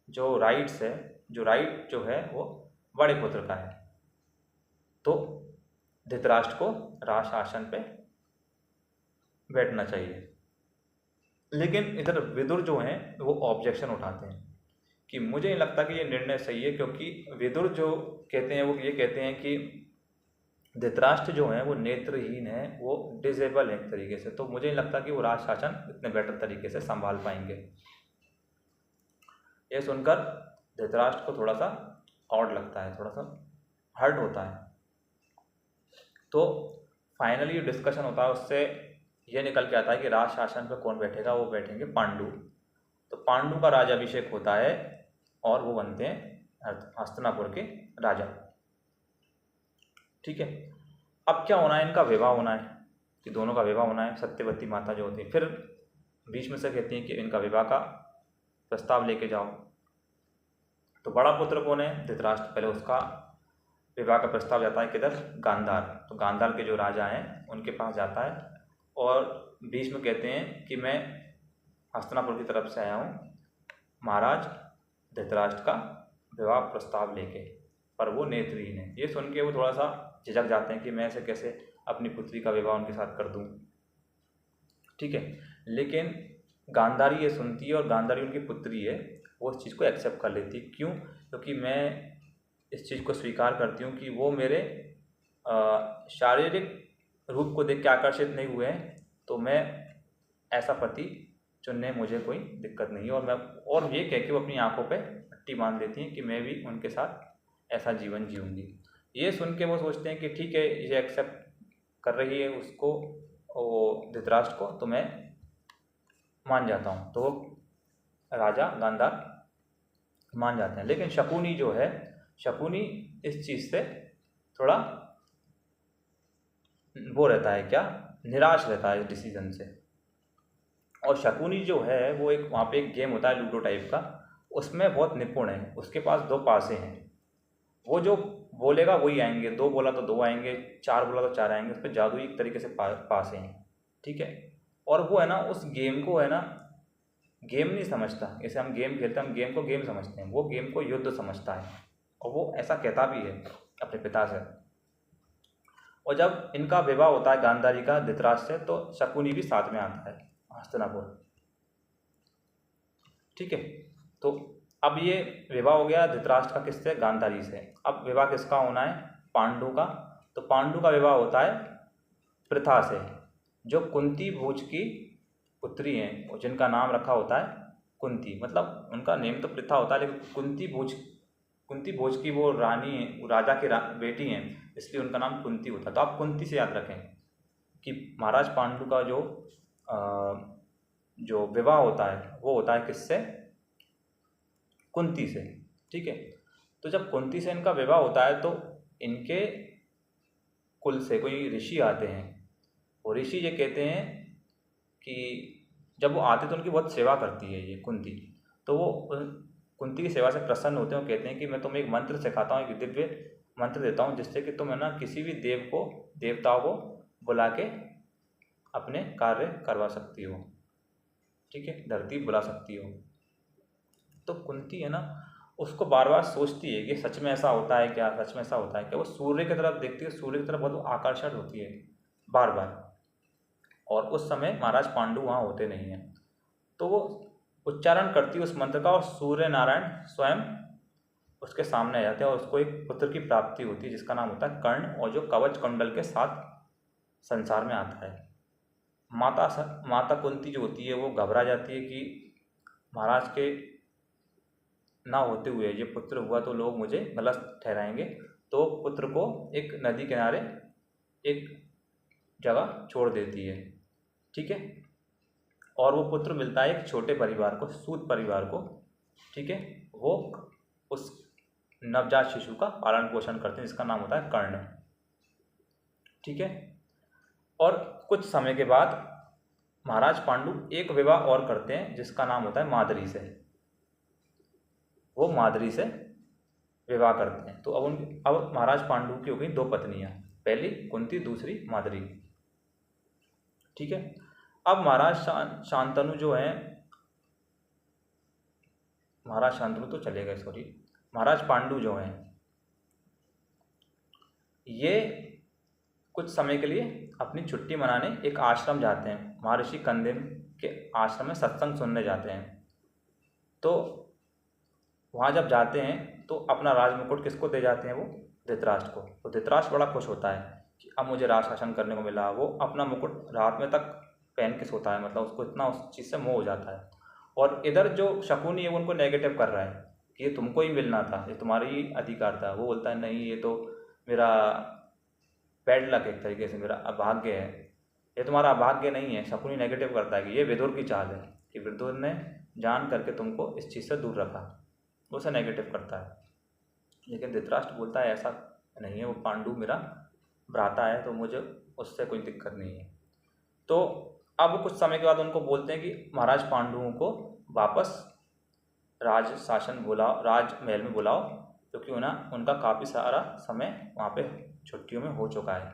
जो राइट्स है, जो राइट जो है वो बड़े पुत्र का है, तो धृतराष्ट्र को राज शासन पे बैठना चाहिए। लेकिन इधर विदुर जो हैं वो ऑब्जेक्शन उठाते हैं कि मुझे नहीं लगता कि ये निर्णय सही है, क्योंकि विदुर जो कहते हैं वो ये कहते हैं कि धृतराष्ट्र जो हैं वो नेत्रहीन है, वो डिसेबल है एक तरीके से, तो मुझे नहीं लगता कि वो राज शासन इतने बेटर तरीके से संभाल पाएंगे। ये सुनकर धृतराष्ट्र को थोड़ा सा ऑड लगता है, थोड़ा सा हर्ट होता है। तो फाइनली डिस्कशन होता है, उससे ये निकल के आता है कि राज शासन पे कौन बैठेगा, वो बैठेंगे पांडु। तो पांडु का राज्याभिषेक होता है और वो बनते हैं हस्तिनापुर के राजा। ठीक है, अब क्या होना है, इनका विवाह होना है, कि दोनों का विवाह होना है। सत्यवती माता जो होती है फिर भीष्म से कहती हैं कि इनका विवाह का प्रस्ताव लेके जाओ। तो बड़ा पुत्र कौन है, धृतराष्ट्र, पहले उसका विवाह का प्रस्ताव जाता है किधर, गांधार। तो गांधार के जो राजा हैं उनके पास जाता है, और भीष्म कहते हैं कि मैं हस्तिनापुर की तरफ से आया हूँ महाराज धृतराष्ट्र का विवाह प्रस्ताव लेके, पर वो नेत्रहीन है। ये सुन के वो थोड़ा सा झिझक जाते हैं कि मैं ऐसे कैसे अपनी पुत्री का विवाह उनके साथ कर दूँ। ठीक है, लेकिन गांधारी ये सुनती है, और गांधारी उनकी पुत्री है, वो इस चीज़ को एक्सेप्ट कर लेती है। क्यों? क्योंकि मैं इस चीज़ को स्वीकार करती हूँ कि वो मेरे शारीरिक रूप को देख के आकर्षित नहीं हुए हैं, तो मैं ऐसा पति चुनने मुझे कोई दिक्कत नहीं है। और ये कह के वो अपनी आंखों पे पट्टी बांध लेती हैं कि मैं भी उनके साथ ऐसा जीवन जीऊँगी। ये सुन के वो सोचते हैं कि ठीक है, ये एक्सेप्ट कर रही है उसको, वो धृतराष्ट्र को, तो मैं मान जाता हूँ। तो राजा गांधार मान जाते हैं। लेकिन शकुनी जो है, शकुनी इस चीज़ से थोड़ा वो रहता है, क्या, निराश रहता है इस डिसीजन से। और शकुनी जो है वो एक, वहाँ पे एक गेम होता है लूडो टाइप का, उसमें बहुत निपुण है, उसके पास 2 पासे हैं। वो जो बोलेगा वही आएंगे, 2 बोला तो 2 आएंगे, 4 बोला तो 4 आएंगे, उस पर जादू एक तरीके से पास हैं। ठीक है। और वो है ना उस गेम को है ना गेम नहीं समझता, जैसे हम गेम खेलते हैं हम गेम को गेम समझते हैं, वो गेम को युद्ध समझता है, और वो ऐसा कहता भी है अपने पिता से। और जब इनका विवाह होता है गांधारी का धृतराष्ट्र से, तो शकुनी भी साथ में आता है हस्तिनापुर। ठीक है। तो अब ये विवाह हो गया धृतराष्ट्र का किससे, गांधारी से। अब विवाह किसका होना है, पांडु का। तो पांडु का विवाह होता है पृथा से, जो कुंती भोज की पुत्री हैं, और जिनका नाम रखा होता है कुंती। मतलब उनका नेम तो पृथा होता है, लेकिन कुंती भोज की वो रानी है, वो राजा की बेटी हैं, इसलिए उनका नाम कुंती होता है। तो आप कुंती से याद रखें कि महाराज पांडु का जो विवाह होता है वो होता है किससे, कुंती से। ठीक है। तो जब कुंती से इनका विवाह होता है तो इनके कुल से कोई ऋषि आते हैं, और ऋषि ये कहते हैं कि जब वो आते तो उनकी बहुत सेवा करती है ये कुंती, तो वो कुंती की सेवा से प्रसन्न होते हैं। वो कहते हैं कि मैं तुम्हें एक मंत्र सिखाता हूँ, एक दिव्य मंत्र देता हूँ, जिससे कि तुम है ना किसी भी देवताओं को बुला के अपने कार्य करवा सकती हो। ठीक है, धरती बुला सकती हो। तो कुंती है ना उसको बार बार सोचती है कि सच में ऐसा होता है क्या, सच में ऐसा होता है क्या। वो सूर्य की तरफ देखती है, सूर्य की तरफ बहुत आकर्षण होती है बार बार। और उस समय महाराज पांडु वहाँ होते नहीं हैं, तो वो उच्चारण करती है उस मंत्र का, और सूर्य नारायण स्वयं उसके सामने आ जाते हैं, और उसको एक पुत्र की प्राप्ति होती है जिसका नाम होता है कर्ण, और जो कवच कुंडल के साथ संसार में आता है। माता कुंती जो होती है वो घबरा जाती है कि महाराज के ना होते हुए ये पुत्र हुआ तो लोग मुझे गलत ठहराएंगे। तो पुत्र को एक नदी किनारे एक जगह छोड़ देती है। ठीक है। और वो पुत्र मिलता है एक छोटे परिवार को, सूत परिवार को। ठीक है। वो उस नवजात शिशु का पालन पोषण करते हैं, जिसका नाम होता है कर्ण। ठीक है। और कुछ समय के बाद महाराज पांडु एक विवाह और करते हैं, जिसका नाम होता है माद्री से। वो माद्री से विवाह करते हैं। तो अब महाराज पांडु की हो गई 2 पत्नियां, पहली कुंती, दूसरी माद्री। ठीक है। अब महाराज शांतनु जो है, महाराज शांतनु तो चले गए, सॉरी, महाराज पांडु जो हैं ये कुछ समय के लिए अपनी छुट्टी मनाने एक आश्रम जाते हैं, महर्षि कंदिम के आश्रम में सत्संग सुनने जाते हैं। तो वहाँ जब जाते हैं तो अपना राजमुकुट किसको दे जाते हैं, वो धृतराष्ट्र को। तो धृतराष्ट्र बड़ा खुश होता है कि अब मुझे राज शासन करने को मिला। वो अपना मुकुट रात में तक पहन के सोता है, मतलब उसको इतना उस चीज़ से मोह हो जाता है। और इधर जो शकुनी है वो उनको नेगेटिव कर रहा है कि ये तुमको ही मिलना था, ये तुम्हारा ही अधिकार था। वो बोलता है नहीं, ये तो मेरा बैड लक, एक तरीके से मेरा अभाग्य है, ये तुम्हारा अभाग्य नहीं है। शकुनी नेगेटिव करता है कि ये विदुर की चाल है, कि विदुर ने जान करके तुमको इस चीज़ से दूर रखा, उसे नेगेटिव करता है। लेकिन धृतराष्ट्र बोलता है ऐसा नहीं है, वो पांडु मेरा भ्राता है, तो मुझे उससे कोई दिक्कत नहीं है। तो अब कुछ समय के बाद उनको बोलते हैं कि महाराज पांडुओं को वापस राज शासन बुलाओ, राज महल में बुलाओ, क्योंकि उनका काफ़ी सारा समय वहाँ पे छुट्टियों में हो चुका है।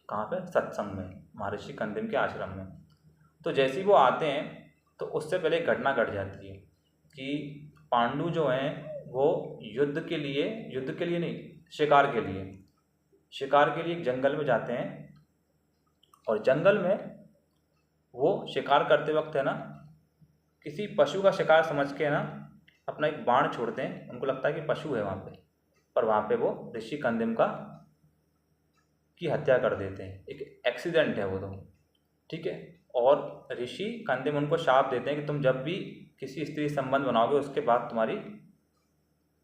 कहाँ पे, सत्संग में, महर्षि कंदिम के आश्रम में। तो जैसे ही वो आते हैं तो उससे पहले एक घटना घट जाती है कि पांडु जो हैं वो युद्ध के लिए नहीं, शिकार के लिए एक जंगल में जाते हैं। और जंगल में वो शिकार करते वक्त है ना किसी पशु का शिकार समझ के है ना अपना एक बाण छोड़ते हैं। उनको लगता है कि पशु है वहाँ पे, पर वहाँ पे वो ऋषि कंदिम की हत्या कर देते हैं। एक एक्सीडेंट है वो तो। ठीक है। और ऋषि कंदिम उनको शाप देते हैं कि तुम जब भी किसी स्त्री संबंध बनाओगे उसके बाद तुम्हारी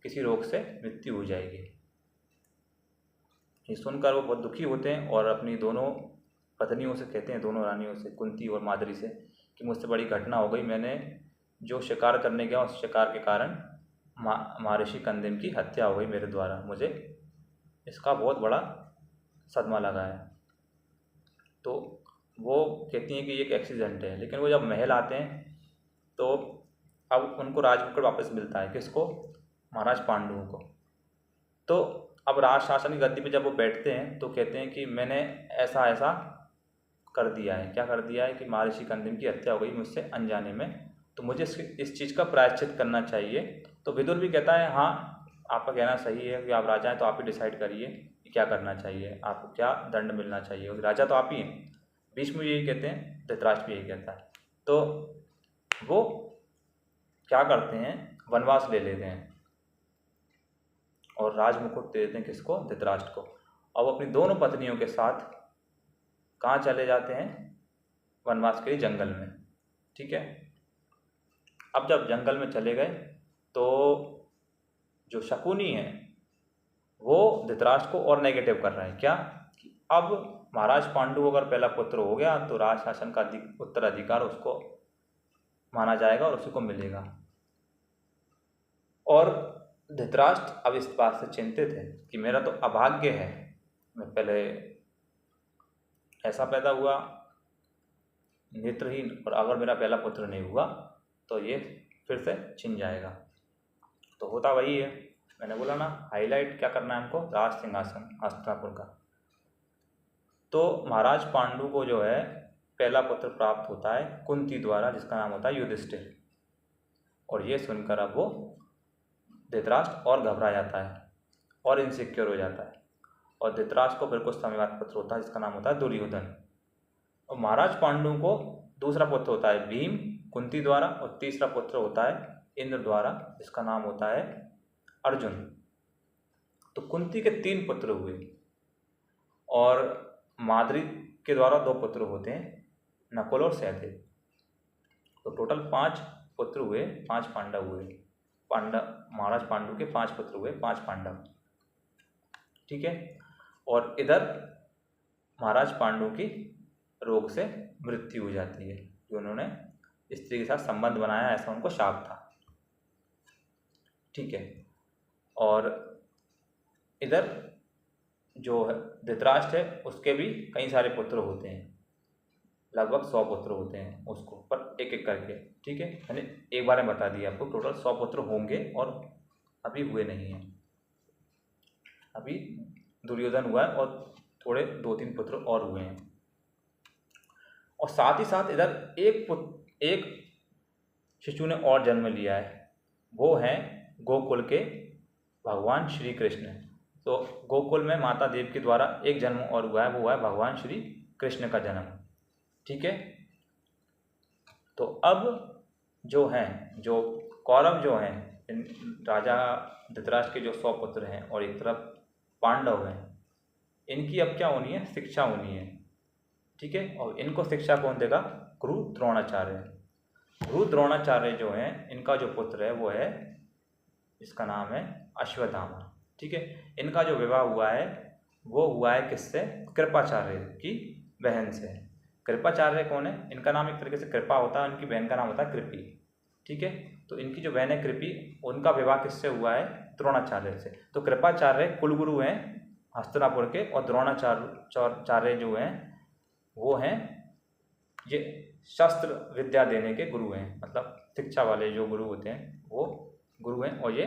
किसी रोग से मृत्यु हो जाएगी। ये सुनकर वो बहुत दुखी होते हैं और अपनी दोनों पत्नियों से कहते हैं, दोनों रानियों से, कुंती और माद्री से, कि मुझसे बड़ी घटना हो गई। मैंने जो शिकार करने गया उस शिकार के कारण महर्षि कंदिम की हत्या हो गई मेरे द्वारा, मुझे इसका बहुत बड़ा सदमा लगा है। तो वो कहती हैं कि ये एक एक्सीडेंट है। लेकिन वो जब महल आते हैं तो अब उनको राजमुकुट वापस मिलता है। किसको, महाराज पांडुओं को। तो अब राज शासन की गद्दी पे जब वो बैठते हैं तो कहते हैं कि मैंने ऐसा ऐसा कर दिया है। क्या कर दिया है कि महर्षि कंदिम की हत्या हो गई मुझसे अनजाने में, तो मुझे इस चीज़ का प्रायश्चित करना चाहिए। तो विदुर भी कहता है हाँ, आपका कहना सही है कि आप राजा हैं तो आप ही डिसाइड करिए कि क्या करना चाहिए, आपको क्या दंड मिलना चाहिए, क्योंकि राजा तो आप ही हैं। भीष्म भी यही कहते हैं, धृतराष्ट्र भी यही कहता है। तो वो क्या करते हैं, वनवास ले लेते हैं और राजमुकुट दे देते हैं किसको, धृतराष्ट्र को। अब अपनी दोनों पत्नियों के साथ कहाँ चले जाते हैं, वनवास के लिए जंगल में। ठीक है, अब जब जंगल में चले गए तो जो शकुनी है वो धृतराष्ट्र को और नेगेटिव कर रहा है। क्या कि अब महाराज पांडु अगर पहला पुत्र हो गया तो राज शासन का उत्तराधिकार उसको माना जाएगा और उसी को मिलेगा। और धृतराष्ट्र अब इस बात से चिंतित है कि मेरा तो अभाग्य है, मैं पहले ऐसा पैदा हुआ नेत्रहीन, और अगर मेरा पहला पुत्र नहीं हुआ तो ये फिर से छिन जाएगा। तो होता वही है, मैंने बोला ना, हाईलाइट क्या करना है हमको, राज सिंहासन हस्तिनापुर का। तो महाराज पांडु को जो है पहला पुत्र प्राप्त होता है कुंती द्वारा, जिसका नाम होता है युधिष्ठिर। और ये सुनकर अब वो धृतराष्ट्र और घबरा जाता है और इनसिक्योर हो जाता है। और धृतराष्ट्र को फिर कुछ समय बाद पुत्र होता है जिसका नाम होता है दुर्योधन। और महाराज पांडु को दूसरा पुत्र होता है भीम कुंती द्वारा, और तीसरा पुत्र होता है इंद्र द्वारा जिसका नाम होता है अर्जुन। तो कुंती के 3 पुत्र हुए और माद्री के द्वारा 2 पुत्र होते हैं, नकुल और सहदेव। तो टोटल 5 पुत्र हुए, 5 पांडव हुए। महाराज पांडु के 5 पुत्र हुए, 5 पांडव। ठीक है, और इधर महाराज पांडु की रोग से मृत्यु हो जाती है, कि उन्होंने स्त्री के साथ संबंध बनाया, ऐसा उनको शाप था। ठीक है, और इधर जो धृतराष्ट्र है उसके भी कई सारे पुत्र होते हैं, लगभग 100 पुत्र होते हैं उसको, पर एक एक करके। ठीक है, मैंने एक बार में बता दिया आपको, टोटल 100 पुत्र होंगे और अभी हुए नहीं हैं। अभी दुर्योधन हुआ है और थोड़े 2-3 पुत्र और हुए हैं। और साथ ही साथ इधर एक शिशु ने और जन्म लिया है, वो हैं गोकुल के भगवान श्री कृष्ण। तो गोकुल में माता देव के द्वारा एक जन्म और हुआ है, वो हुआ है भगवान श्री कृष्ण का जन्म। ठीक है, तो अब जो हैं, जो कौरव जो हैं, राजा धृतराष्ट्र के जो 100 पुत्र हैं और एक तरफ पांडव हैं, इनकी अब क्या होनी है, शिक्षा होनी है। ठीक है, और इनको शिक्षा कौन देगा, गुरु द्रोणाचार्य। गुरु द्रोणाचार्य जो हैं, इनका जो पुत्र है वो है, इसका नाम है अश्वत्थामा। ठीक है, इनका जो विवाह हुआ है वो हुआ है किससे, कृपाचार्य की बहन से। कृपाचार्य कौन है, इनका नाम एक तरीके से कृपा होता है, उनकी बहन का नाम होता है कृपी। ठीक है, तो इनकी जो बहन है कृपी, उनका विवाह किससे हुआ है, द्रोणाचार्य से। तो कृपाचार्य कुलगुरु हैं हस्तिनापुर के, और द्रोणाचार्य जो हैं वो हैं ये शस्त्र विद्या देने के गुरु हैं, मतलब शिक्षा वाले जो गुरु होते हैं वो गुरु हैं, और ये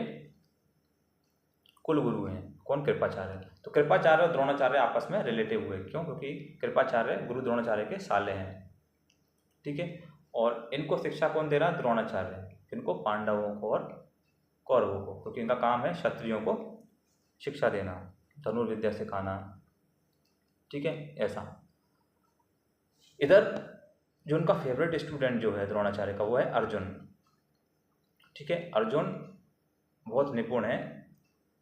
कुल गुरु हैं कौन, कृपाचार्य। तो कृपाचार्य और द्रोणाचार्य आपस में रिलेटिव हुए, क्यों, क्योंकि कृपाचार्य गुरु द्रोणाचार्य के साले हैं। ठीक है, और इनको शिक्षा कौन दे रहा है, द्रोणाचार्य। इनको पांडवों को और कौरवों को, क्योंकि इनका काम है क्षत्रियों को शिक्षा देना, धनुर्विद्या सिखाना। ठीक है, ऐसा। इधर जो उनका फेवरेट स्टूडेंट जो है द्रोणाचार्य का, वो है अर्जुन। ठीक है, अर्जुन बहुत निपुण है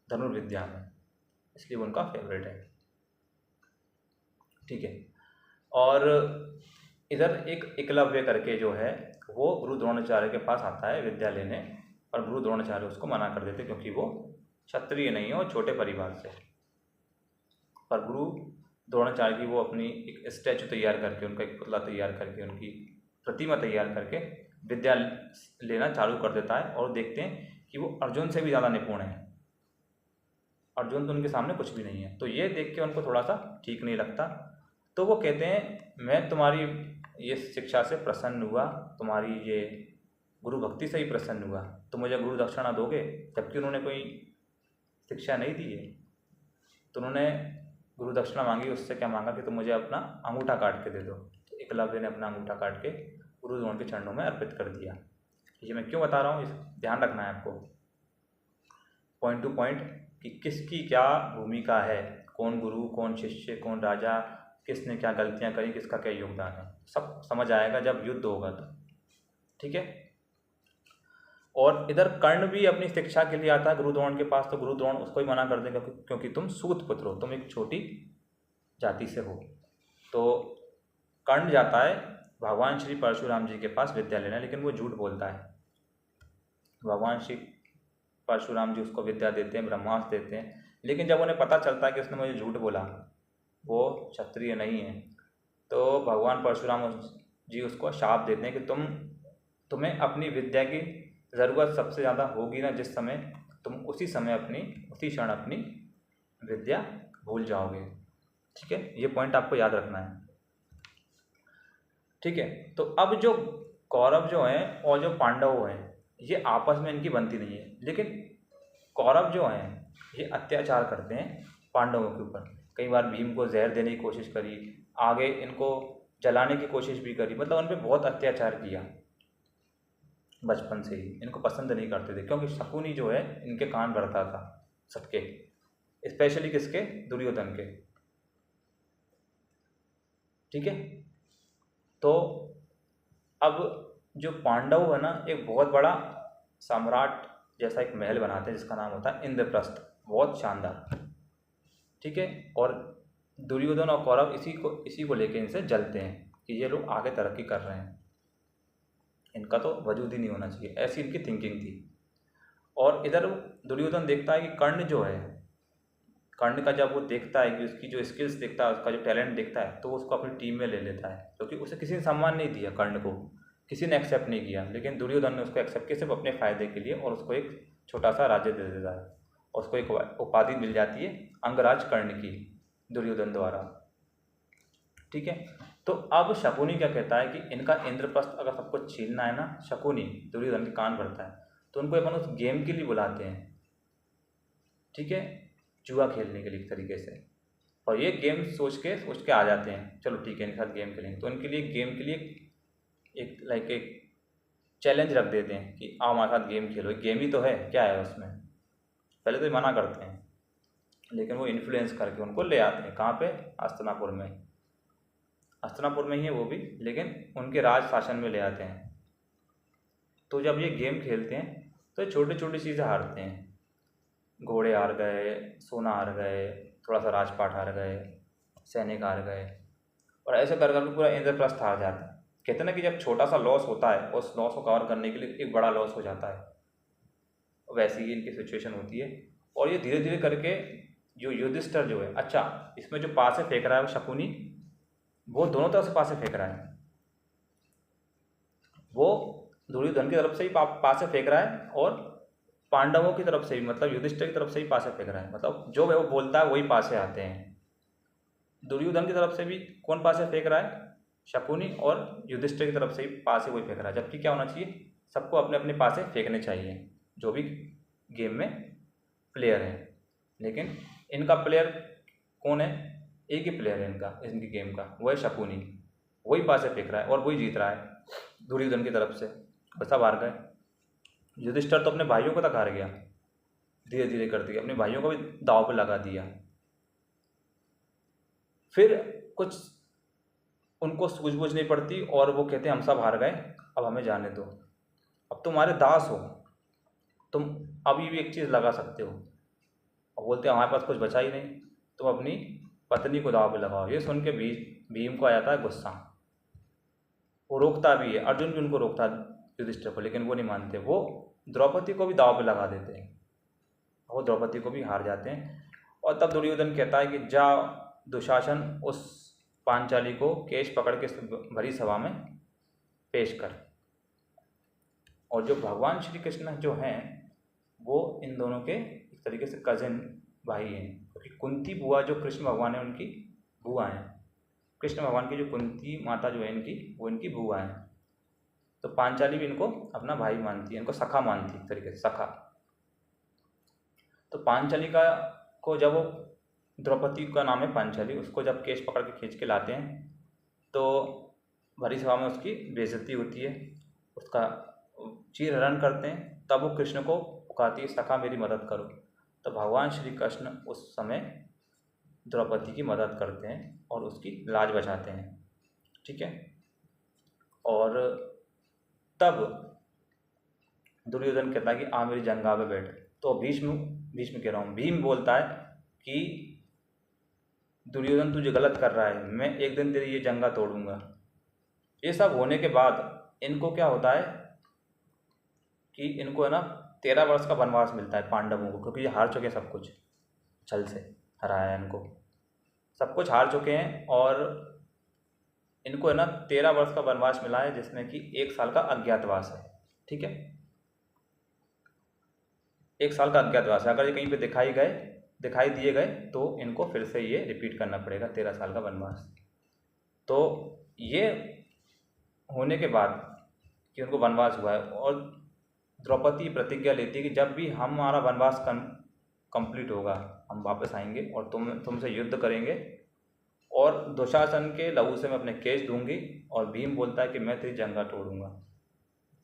धनुर्विद्या में, इसलिए वो उनका फेवरेट है। ठीक है, और इधर एक एकलव्य करके जो है वो गुरु द्रोणाचार्य के पास आता है विद्या लेने, और गुरु द्रोणाचार्य उसको मना कर देते क्योंकि वो क्षत्रिय नहीं है और छोटे परिवार से। पर गुरु द्रोणाचार्य की वो अपनी एक स्टैचू तैयार करके, उनका एक पुतला तैयार करके, उनकी प्रतिमा तैयार करके विद्या लेना चालू कर देता है, और देखते हैं कि वो अर्जुन से भी ज़्यादा निपुण है। अर्जुन तो उनके सामने कुछ भी नहीं है। तो ये देख के उनको थोड़ा सा ठीक नहीं लगता, तो वो कहते हैं मैं तुम्हारी ये शिक्षा से प्रसन्न हुआ, तुम्हारी ये गुरु भक्ति से ही प्रसन्न हुआ, तो मुझे गुरु दक्षिणा दोगे। जबकि उन्होंने कोई शिक्षा नहीं दी है। तो उन्होंने गुरु दक्षिणा मांगी, उससे क्या मांगा कि तुम मुझे अपना अंगूठा काट के दे दो। तो एकलव्य ने अपना अंगूठा काट के गुरु द्रोण के चरणों में अर्पित कर दिया। ये मैं क्यों बता रहा हूँ, इस ध्यान रखना है आपको पॉइंट टू पॉइंट कि किसकी क्या भूमिका है, कौन गुरु, कौन शिष्य, कौन राजा, किसने क्या गलतियाँ करी, किसका क्या योगदान है, सब समझ आएगा जब युद्ध होगा तो। ठीक है। और इधर कर्ण भी अपनी शिक्षा के लिए आता है गुरु द्रोण के पास, तो गुरु द्रोण उसको ही मना कर देगा क्योंकि तुम सूत पुत्र हो, तुम एक छोटी जाति से हो। तो कर्ण जाता है भगवान श्री परशुराम जी के पास विद्या लेना, लेकिन वो झूठ बोलता है। भगवान श्री परशुराम जी उसको विद्या देते हैं, ब्रह्मास्त्र देते हैं, लेकिन जब उन्हें पता चलता है कि उसने मुझे झूठ बोला, वो क्षत्रिय नहीं है, तो भगवान परशुराम जी उसको शाप देते हैं कि तुम्हें अपनी विद्या की ज़रूरत सबसे ज़्यादा होगी ना जिस समय, तुम उसी क्षण अपनी विद्या भूल जाओगे। ठीक है, ये पॉइंट आपको याद रखना है। ठीक है। तो अब जो कौरव जो हैं और जो पांडव हैं, ये आपस में इनकी बनती नहीं है, लेकिन कौरव जो हैं ये अत्याचार करते हैं पांडवों के ऊपर। कई बार भीम को जहर देने की कोशिश करी, आगे इनको जलाने की कोशिश भी करी, मतलब उन पर बहुत अत्याचार किया। बचपन से ही इनको पसंद नहीं करते थे, क्योंकि शकुनी जो है इनके कान भरता था सबके, स्पेशली किसके, दुर्योधन के। ठीक है। तो अब जो पांडव है ना, एक बहुत बड़ा सम्राट जैसा एक महल बनाते हैं जिसका नाम होता है इंद्रप्रस्थ, बहुत शानदार। ठीक है। और दुर्योधन और कौरव इसी को लेके इनसे जलते हैं कि ये लोग आगे तरक्की कर रहे हैं, इनका तो वजूद ही नहीं होना चाहिए, ऐसी इनकी थिंकिंग थी। और इधर दुर्योधन देखता है कि कर्ण का जब वो देखता है कि उसकी जो स्किल्स देखता है, उसका जो टैलेंट देखता है, तो उसको अपनी टीम में ले लेता है, क्योंकि उसे किसी ने सम्मान नहीं दिया, कर्ण को किसी ने एक्सेप्ट नहीं किया, लेकिन दुर्योधन ने उसको एक्सेप्ट किया सिर्फ अपने फ़ायदे के लिए, और उसको एक छोटा सा राज्य दे देता है, और उसको एक उपाधि मिल जाती है अंगराज कर्ण की, दुर्योधन द्वारा। ठीक है। तो अब शकुनी क्या कहता है कि इनका इंद्रप्रस्थ अगर सबको छीनना है ना, शकुनी दुर्योधन के कान भरता है, तो उनको अपन उस गेम के लिए बुलाते हैं। ठीक है, जुआ खेलने के लिए एक तरीके से, और ये गेम सोच के आ जाते हैं, चलो ठीक है इनके साथ गेम खेलेंगे। तो इनके लिए गेम के लिए एक चैलेंज रख देते हैं कि आओ हमारे साथ गेम खेलो, गेम ही तो है, क्या है उसमें। पहले तो ये मना करते हैं, लेकिन वो इन्फ्लुएंस करके उनको ले आते हैं। कहाँ पे, हस्तिनापुर में ही है वो भी, लेकिन उनके राज शासन में ले आते हैं। तो जब ये गेम खेलते हैं तो छोटी छोटी चीज़ें हारते हैं, घोड़े हार गए, सोना हार गए, थोड़ा सा राजपाट हार गए, सैनिक हार गए, और ऐसे कर करके पूरा इंद्रप्रस्थ हार जाता है। कहते हैं ना कि जब छोटा सा लॉस होता है, उस लॉस को कवर करने के लिए एक बड़ा लॉस हो जाता है, वैसी ही इनकी सिचुएशन होती है। और ये धीरे धीरे करके जो युधिष्ठिर जो है, अच्छा इसमें जो पासे फेंक रहा है वो शकुनी, वो दोनों तरफ से पासे फेंक रहा है, वो दुर्योधन की तरफ से ही पासे फेंक रहा है, और पांडवों की तरफ से भी, मतलब युधिष्ठिर की तरफ से ही पासे फेंक रहा है, मतलब जो वो बोलता है वही पासे आते हैं। दुर्योधन की तरफ से भी कौन पासे फेंक रहा है, शकुनी, और युधिष्ठिर की तरफ से ही पासे वही फेंक रहा है। जबकि क्या होना चाहिए, सबको अपने अपने पासे फेंकने चाहिए जो भी गेम में प्लेयर हैं, लेकिन इनका प्लेयर कौन है, एक ही प्लेयर है इनकी गेम का, वो है शकुनी, वही पासे फेंक रहा है और वही जीत रहा है दुर्योधन की तरफ से, और सब हार गए। युधिष्ठिर तो अपने भाइयों को तक हार गया, धीरे धीरे करते अपने भाइयों को भी दांव पे लगा दिया। फिर कुछ उनको सूझबूझ नहीं पड़ती, और वो कहते हैं हम सब हार गए, अब हमें जाने दो, अब तुम्हारे दास हो, तुम अभी भी एक चीज़ लगा सकते हो। और बोलते हैं हमारे पास कुछ बचा ही नहीं, तुम अपनी पत्नी को दाव पे लगाओ। ये सुन के भीम को आ जाता है गुस्सा, वो रोकता भी है, अर्जुन भी उनको रोकता है युधिष्ठिर को, लेकिन वो नहीं मानते, वो द्रौपदी को भी दाव पे लगा देते हैं, वो द्रौपदी को भी हार जाते हैं। और तब दुर्योधन कहता है कि जा दुशासन उस पांचाली को केश पकड़ के भरी सभा में पेश कर। और जो भगवान श्री कृष्ण जो हैं वो इन दोनों के एक तरीके से कज़न भाई हैं, क्योंकि कुंती बुआ जो कृष्ण भगवान है उनकी बुआ हैं, कृष्ण भगवान की जो कुंती माता जो है इनकी, वो इनकी बुआ हैं। तो पांचाली भी इनको अपना भाई मानती है, इनको सखा मानती है एक तरीके से, सखा। तो पांचाली का को जब वो, द्रौपदी का नाम है पांचाली, उसको जब केश पकड़ के खींच के लाते हैं तो भरी सभा में उसकी बेइज्जती होती है, उसका चीर हरण करते हैं। तब वो कृष्ण को पुकारती है, सखा मेरी मदद करो। तो भगवान श्री कृष्ण उस समय द्रौपदी की मदद करते हैं और उसकी लाज बचाते हैं। ठीक है। और तब दुर्योधन कहता है कि आ मेरी जंगा पे बैठ। तो भीष्म भीष्म कह रहा हूँ, भीम बोलता है कि दुर्योधन तुझे गलत कर रहा है, मैं एक दिन तेरी ये जंगा तोड़ूंगा। ये सब होने के बाद इनको क्या होता है कि इनको है ना 13 वर्ष का वनवास मिलता है पांडवों को, क्योंकि ये हार चुके हैं सब कुछ, छल से हराया है इनको, सब कुछ हार चुके हैं। और इनको है ना 13 वर्ष का वनवास मिला है, जिसमें कि 1 साल का अज्ञातवास है। ठीक है, 1 साल का अज्ञातवास है। अगर ये कहीं पे दिखाई दिए गए तो इनको फिर से ये रिपीट करना पड़ेगा 13 साल का वनवास। तो ये होने के बाद कि उनको वनवास हुआ है, और द्रौपदी प्रतिज्ञा लेती है कि जब भी हमारा वनवास कंप्लीट होगा हम वापस आएंगे और तुमसे युद्ध करेंगे, और दुशासन के लहू से मैं अपने केश दूंगी। और भीम बोलता है कि मैं तेरी जंगा तोड़ूंगा।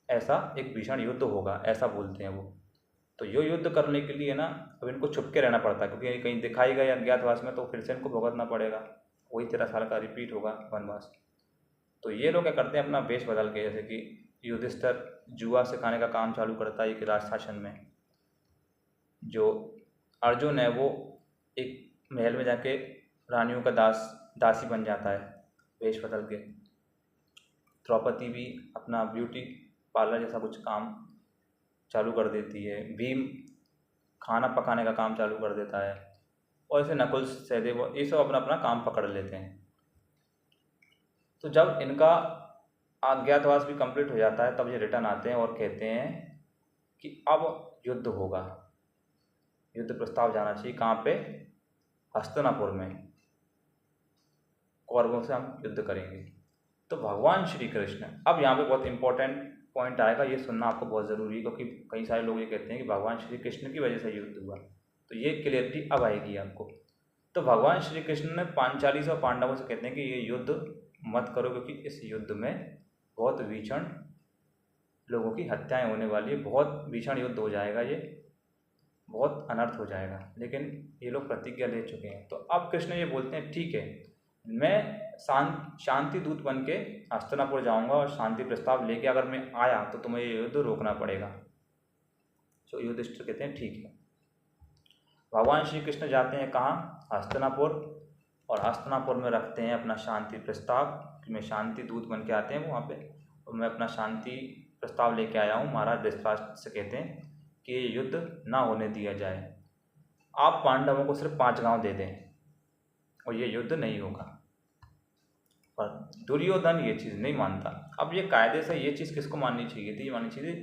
ऐसा एक भीषण युद्ध होगा, ऐसा बोलते हैं वो। तो ये युद्ध करने के लिए ना अब इनको छुप के रहना पड़ता है, क्योंकि कहीं दिखाई गए अज्ञातवास में तो फिर से इनको भुगतना पड़ेगा, वही 13 साल का रिपीट होगा वनवास। तो ये लोग क्या करते हैं, अपना वेश बदल के, जैसे कि युधिष्ठिर जुआ सिखाने का काम चालू करता है एक राजशासन में। जो अर्जुन है वो एक महल में जाके रानियों का दासी बन जाता है वेश बदल के। द्रौपदी भी अपना ब्यूटी पार्लर जैसा कुछ काम चालू कर देती है। भीम खाना पकाने का काम चालू कर देता है। और ऐसे नकुल सहदेव ये सब अपना अपना काम पकड़ लेते हैं। तो जब इनका अज्ञातवास भी कंप्लीट हो जाता है तब ये रिटर्न आते हैं और कहते हैं कि अब युद्ध होगा, युद्ध प्रस्ताव जाना चाहिए। कहाँ पे? हस्तिनापुर में कौरवों से हम युद्ध करेंगे। तो भगवान श्री कृष्ण, अब यहाँ पे बहुत इंपॉर्टेंट पॉइंट आएगा, ये सुनना आपको बहुत ज़रूरी है, क्योंकि कई सारे लोग ये कहते हैं कि भगवान श्री कृष्ण की वजह से युद्ध हुआ। तो ये क्लियरिटी अब आएगी आपको। तो भगवान श्री कृष्ण ने पांचाली और पांडवों से कहते हैं कि ये युद्ध मत करो, क्योंकि इस युद्ध में बहुत भीषण लोगों की हत्याएं होने वाली है, बहुत भीषण युद्ध हो जाएगा, ये बहुत अनर्थ हो जाएगा। लेकिन ये लोग प्रतिज्ञा ले चुके हैं। तो अब कृष्ण ये बोलते हैं ठीक है, मैं शांति दूत बन के हस्तिनापुर जाऊँगा और शांति प्रस्ताव लेके अगर मैं आया तो तुम्हें ये युद्ध रोकना पड़ेगा। तो युधिष्ठिर कहते हैं ठीक है। भगवान श्री कृष्ण जाते हैं कहाँ? हस्तिनापुर। और हस्तिनापुर में रखते हैं अपना शांति प्रस्ताव कि मैं शांति दूत बन के आते हैं वहाँ पे, और मैं अपना शांति प्रस्ताव लेके आया हूँ। महाराज धृतराष्ट्र से कहते हैं कि ये युद्ध ना होने दिया जाए, आप पांडवों को सिर्फ 5 गांव दे दें और ये युद्ध नहीं होगा। पर दुर्योधन ये चीज़ नहीं मानता। अब ये कायदे से ये चीज़ किसको माननी चाहिए थी? ये माननी चाहिए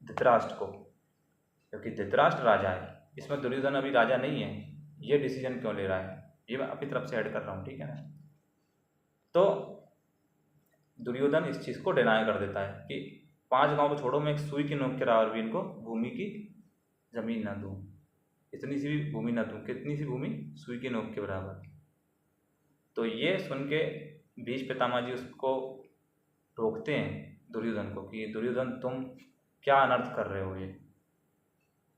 धृतराष्ट्र को, क्योंकि धृतराष्ट्र राजा है, इसमें दुर्योधन अभी राजा नहीं है। ये डिसीजन क्यों ले रहा है, ये मैं अपनी तरफ से ऐड कर रहा हूँ, ठीक है ना। तो दुर्योधन इस चीज़ को डिनाई कर देता है कि 5 गांव को छोड़ो, मैं एक सुई की नोक के बराबर भी इनको भूमि की जमीन ना दूँ, इतनी सी भी भूमि ना दूँ। कितनी सी भूमि? सुई की नोक के बराबर। तो ये सुन के भीष्म पितामह जी उसको रोकते हैं दुर्योधन को कि दुर्योधन तुम क्या अनर्थ कर रहे हो ये।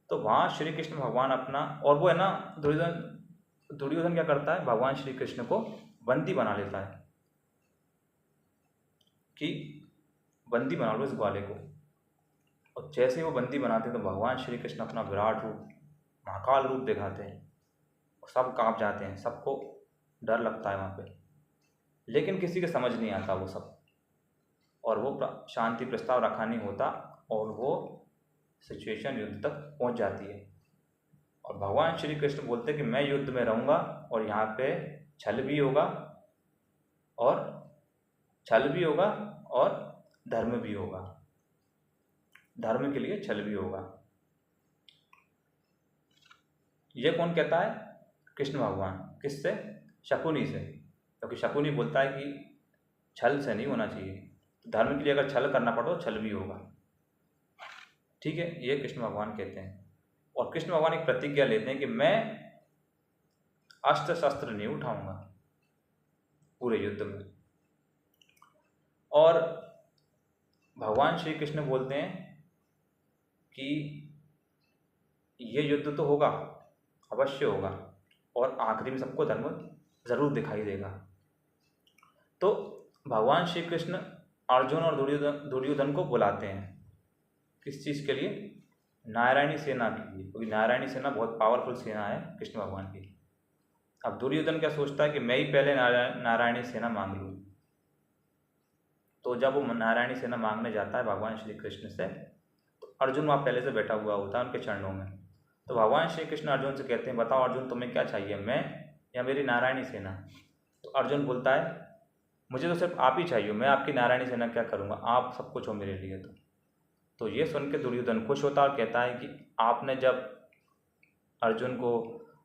तो वहाँ श्री कृष्ण भगवान अपना, और वो है ना दुर्योधन क्या करता है, भगवान श्री कृष्ण को बंदी बना लेता है कि बंदी बना लो इस ग्वाले को। और जैसे वो बंदी बनाते हैं तो भगवान श्री कृष्ण अपना विराट रूप, महाकाल रूप दिखाते हैं, सब कांप जाते हैं, सबको डर लगता है वहाँ पे, लेकिन किसी के समझ नहीं आता वो सब। और वो शांति प्रस्ताव रखा नहीं होता और वो सिचुएशन युद्ध तक पहुँच जाती है। और भगवान श्री कृष्ण बोलते हैं कि मैं युद्ध में रहूँगा और यहाँ पे छल भी होगा और धर्म भी होगा, धर्म के लिए छल भी होगा। ये कौन कहता है? कृष्ण भगवान। किससे? शकुनी से, क्योंकि शकुनी बोलता है कि छल से नहीं होना चाहिए, तो धर्म के लिए अगर छल करना पड़ो तो छल भी होगा। ठीक है, ये कृष्ण भगवान कहते हैं। और कृष्ण भगवान एक प्रतिज्ञा लेते हैं कि मैं अस्त्र शस्त्र नहीं उठाऊंगा पूरे युद्ध में। और भगवान श्री कृष्ण बोलते हैं कि ये युद्ध तो होगा, अवश्य होगा, और आखिरी में सबको धर्म जरूर दिखाई देगा। तो भगवान श्री कृष्ण अर्जुन और दुर्योधन को बुलाते हैं किस चीज़ के लिए? नारायणी सेना के लिए, क्योंकि नारायणी सेना बहुत पावरफुल सेना है कृष्ण भगवान की। अब दुर्योधन क्या सोचता है कि मैं ही पहले नारायणी सेना मांग लूँ। तो जब वो नारायणी सेना मांगने जाता है भगवान श्री कृष्ण से, तो अर्जुन वहाँ पहले से बैठा हुआ होता है उनके चरणों में। तो भगवान श्री कृष्ण अर्जुन से कहते हैं, बताओ अर्जुन तुम्हें क्या चाहिए, मैं या मेरी नारायणी सेना? तो अर्जुन बोलता है, मुझे तो सिर्फ आप ही चाहिए, मैं आपकी नारायणी सेना क्या करूँगा, आप सब कुछ हो मेरे लिए। तो ये सुन के दुर्योधन खुश होता और कहता है कि आपने जब अर्जुन को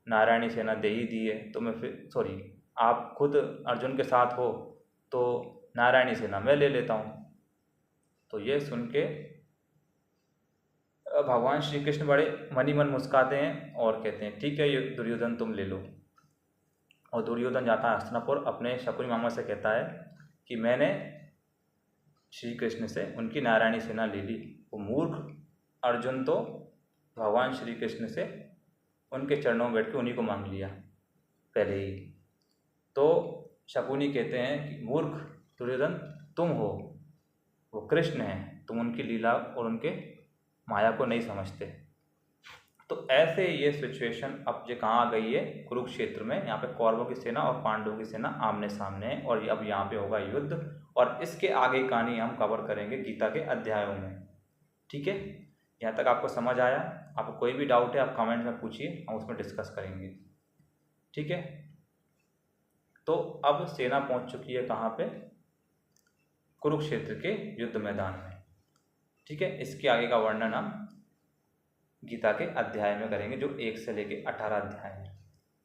नारायणी सेना दे ही दी है तो मैं फिर आप खुद अर्जुन के साथ हो तो नारायणी सेना मैं ले लेता हूँ। तो ये सुन के भगवान श्री कृष्ण बड़े मनी मन मुस्काते हैं और कहते हैं, ठीक है ये दुर्योधन तुम ले लो। और दुर्योधन जाता है हस्तिनापुर, अपने शकुनी मामा से कहता है कि मैंने श्री कृष्ण से उनकी नारायणी सेना ले ली। वो मूर्ख अर्जुन तो भगवान श्री कृष्ण से उनके चरणों में बैठ के उन्हीं को मांग लिया पहले ही। तो शकुनी कहते हैं कि मूर्ख दुर्योधन तुम हो, वो कृष्ण हैं, तुम उनकी लीला और उनके माया को नहीं समझते। तो ऐसे ये सिचुएशन अब जो कहाँ आ गई है, कुरुक्षेत्र में। यहाँ पे कौरवों की सेना और पांडवों की सेना आमने सामने है और अब यहाँ पे होगा युद्ध। और इसके आगे कहानी हम कवर करेंगे गीता के अध्यायों में। ठीक है, यहाँ तक आपको समझ आया? आपको कोई भी डाउट है आप कमेंट में पूछिए, हम उसमें डिस्कस करेंगे। ठीक है, तो अब सेना पहुँच चुकी है कहाँ पे? कुरुक्षेत्र के युद्ध मैदान में। ठीक है, इसके आगे का वर्णन हम गीता के अध्याय में करेंगे जो 1 से लेके 18 अध्याय है।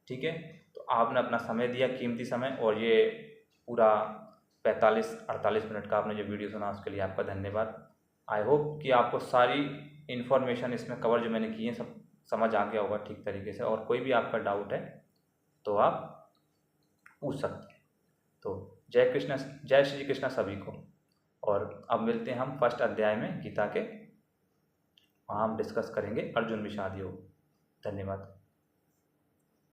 ठीक है, तो आपने अपना समय दिया, कीमती समय, और ये पूरा 45-48 मिनट का आपने जो वीडियो सुना उसके लिए आपका धन्यवाद। आई होप कि आपको सारी इन्फॉर्मेशन इसमें कवर जो मैंने की है सब समझ आ गया होगा ठीक तरीके से। और कोई भी आपका डाउट है तो आप पूछ सकते हैं। तो जय श्री कृष्ण सभी को। और अब मिलते हैं हम फर्स्ट अध्याय में गीता के, वहाँ हम डिस्कस करेंगे अर्जुन विषाद योग। धन्यवाद।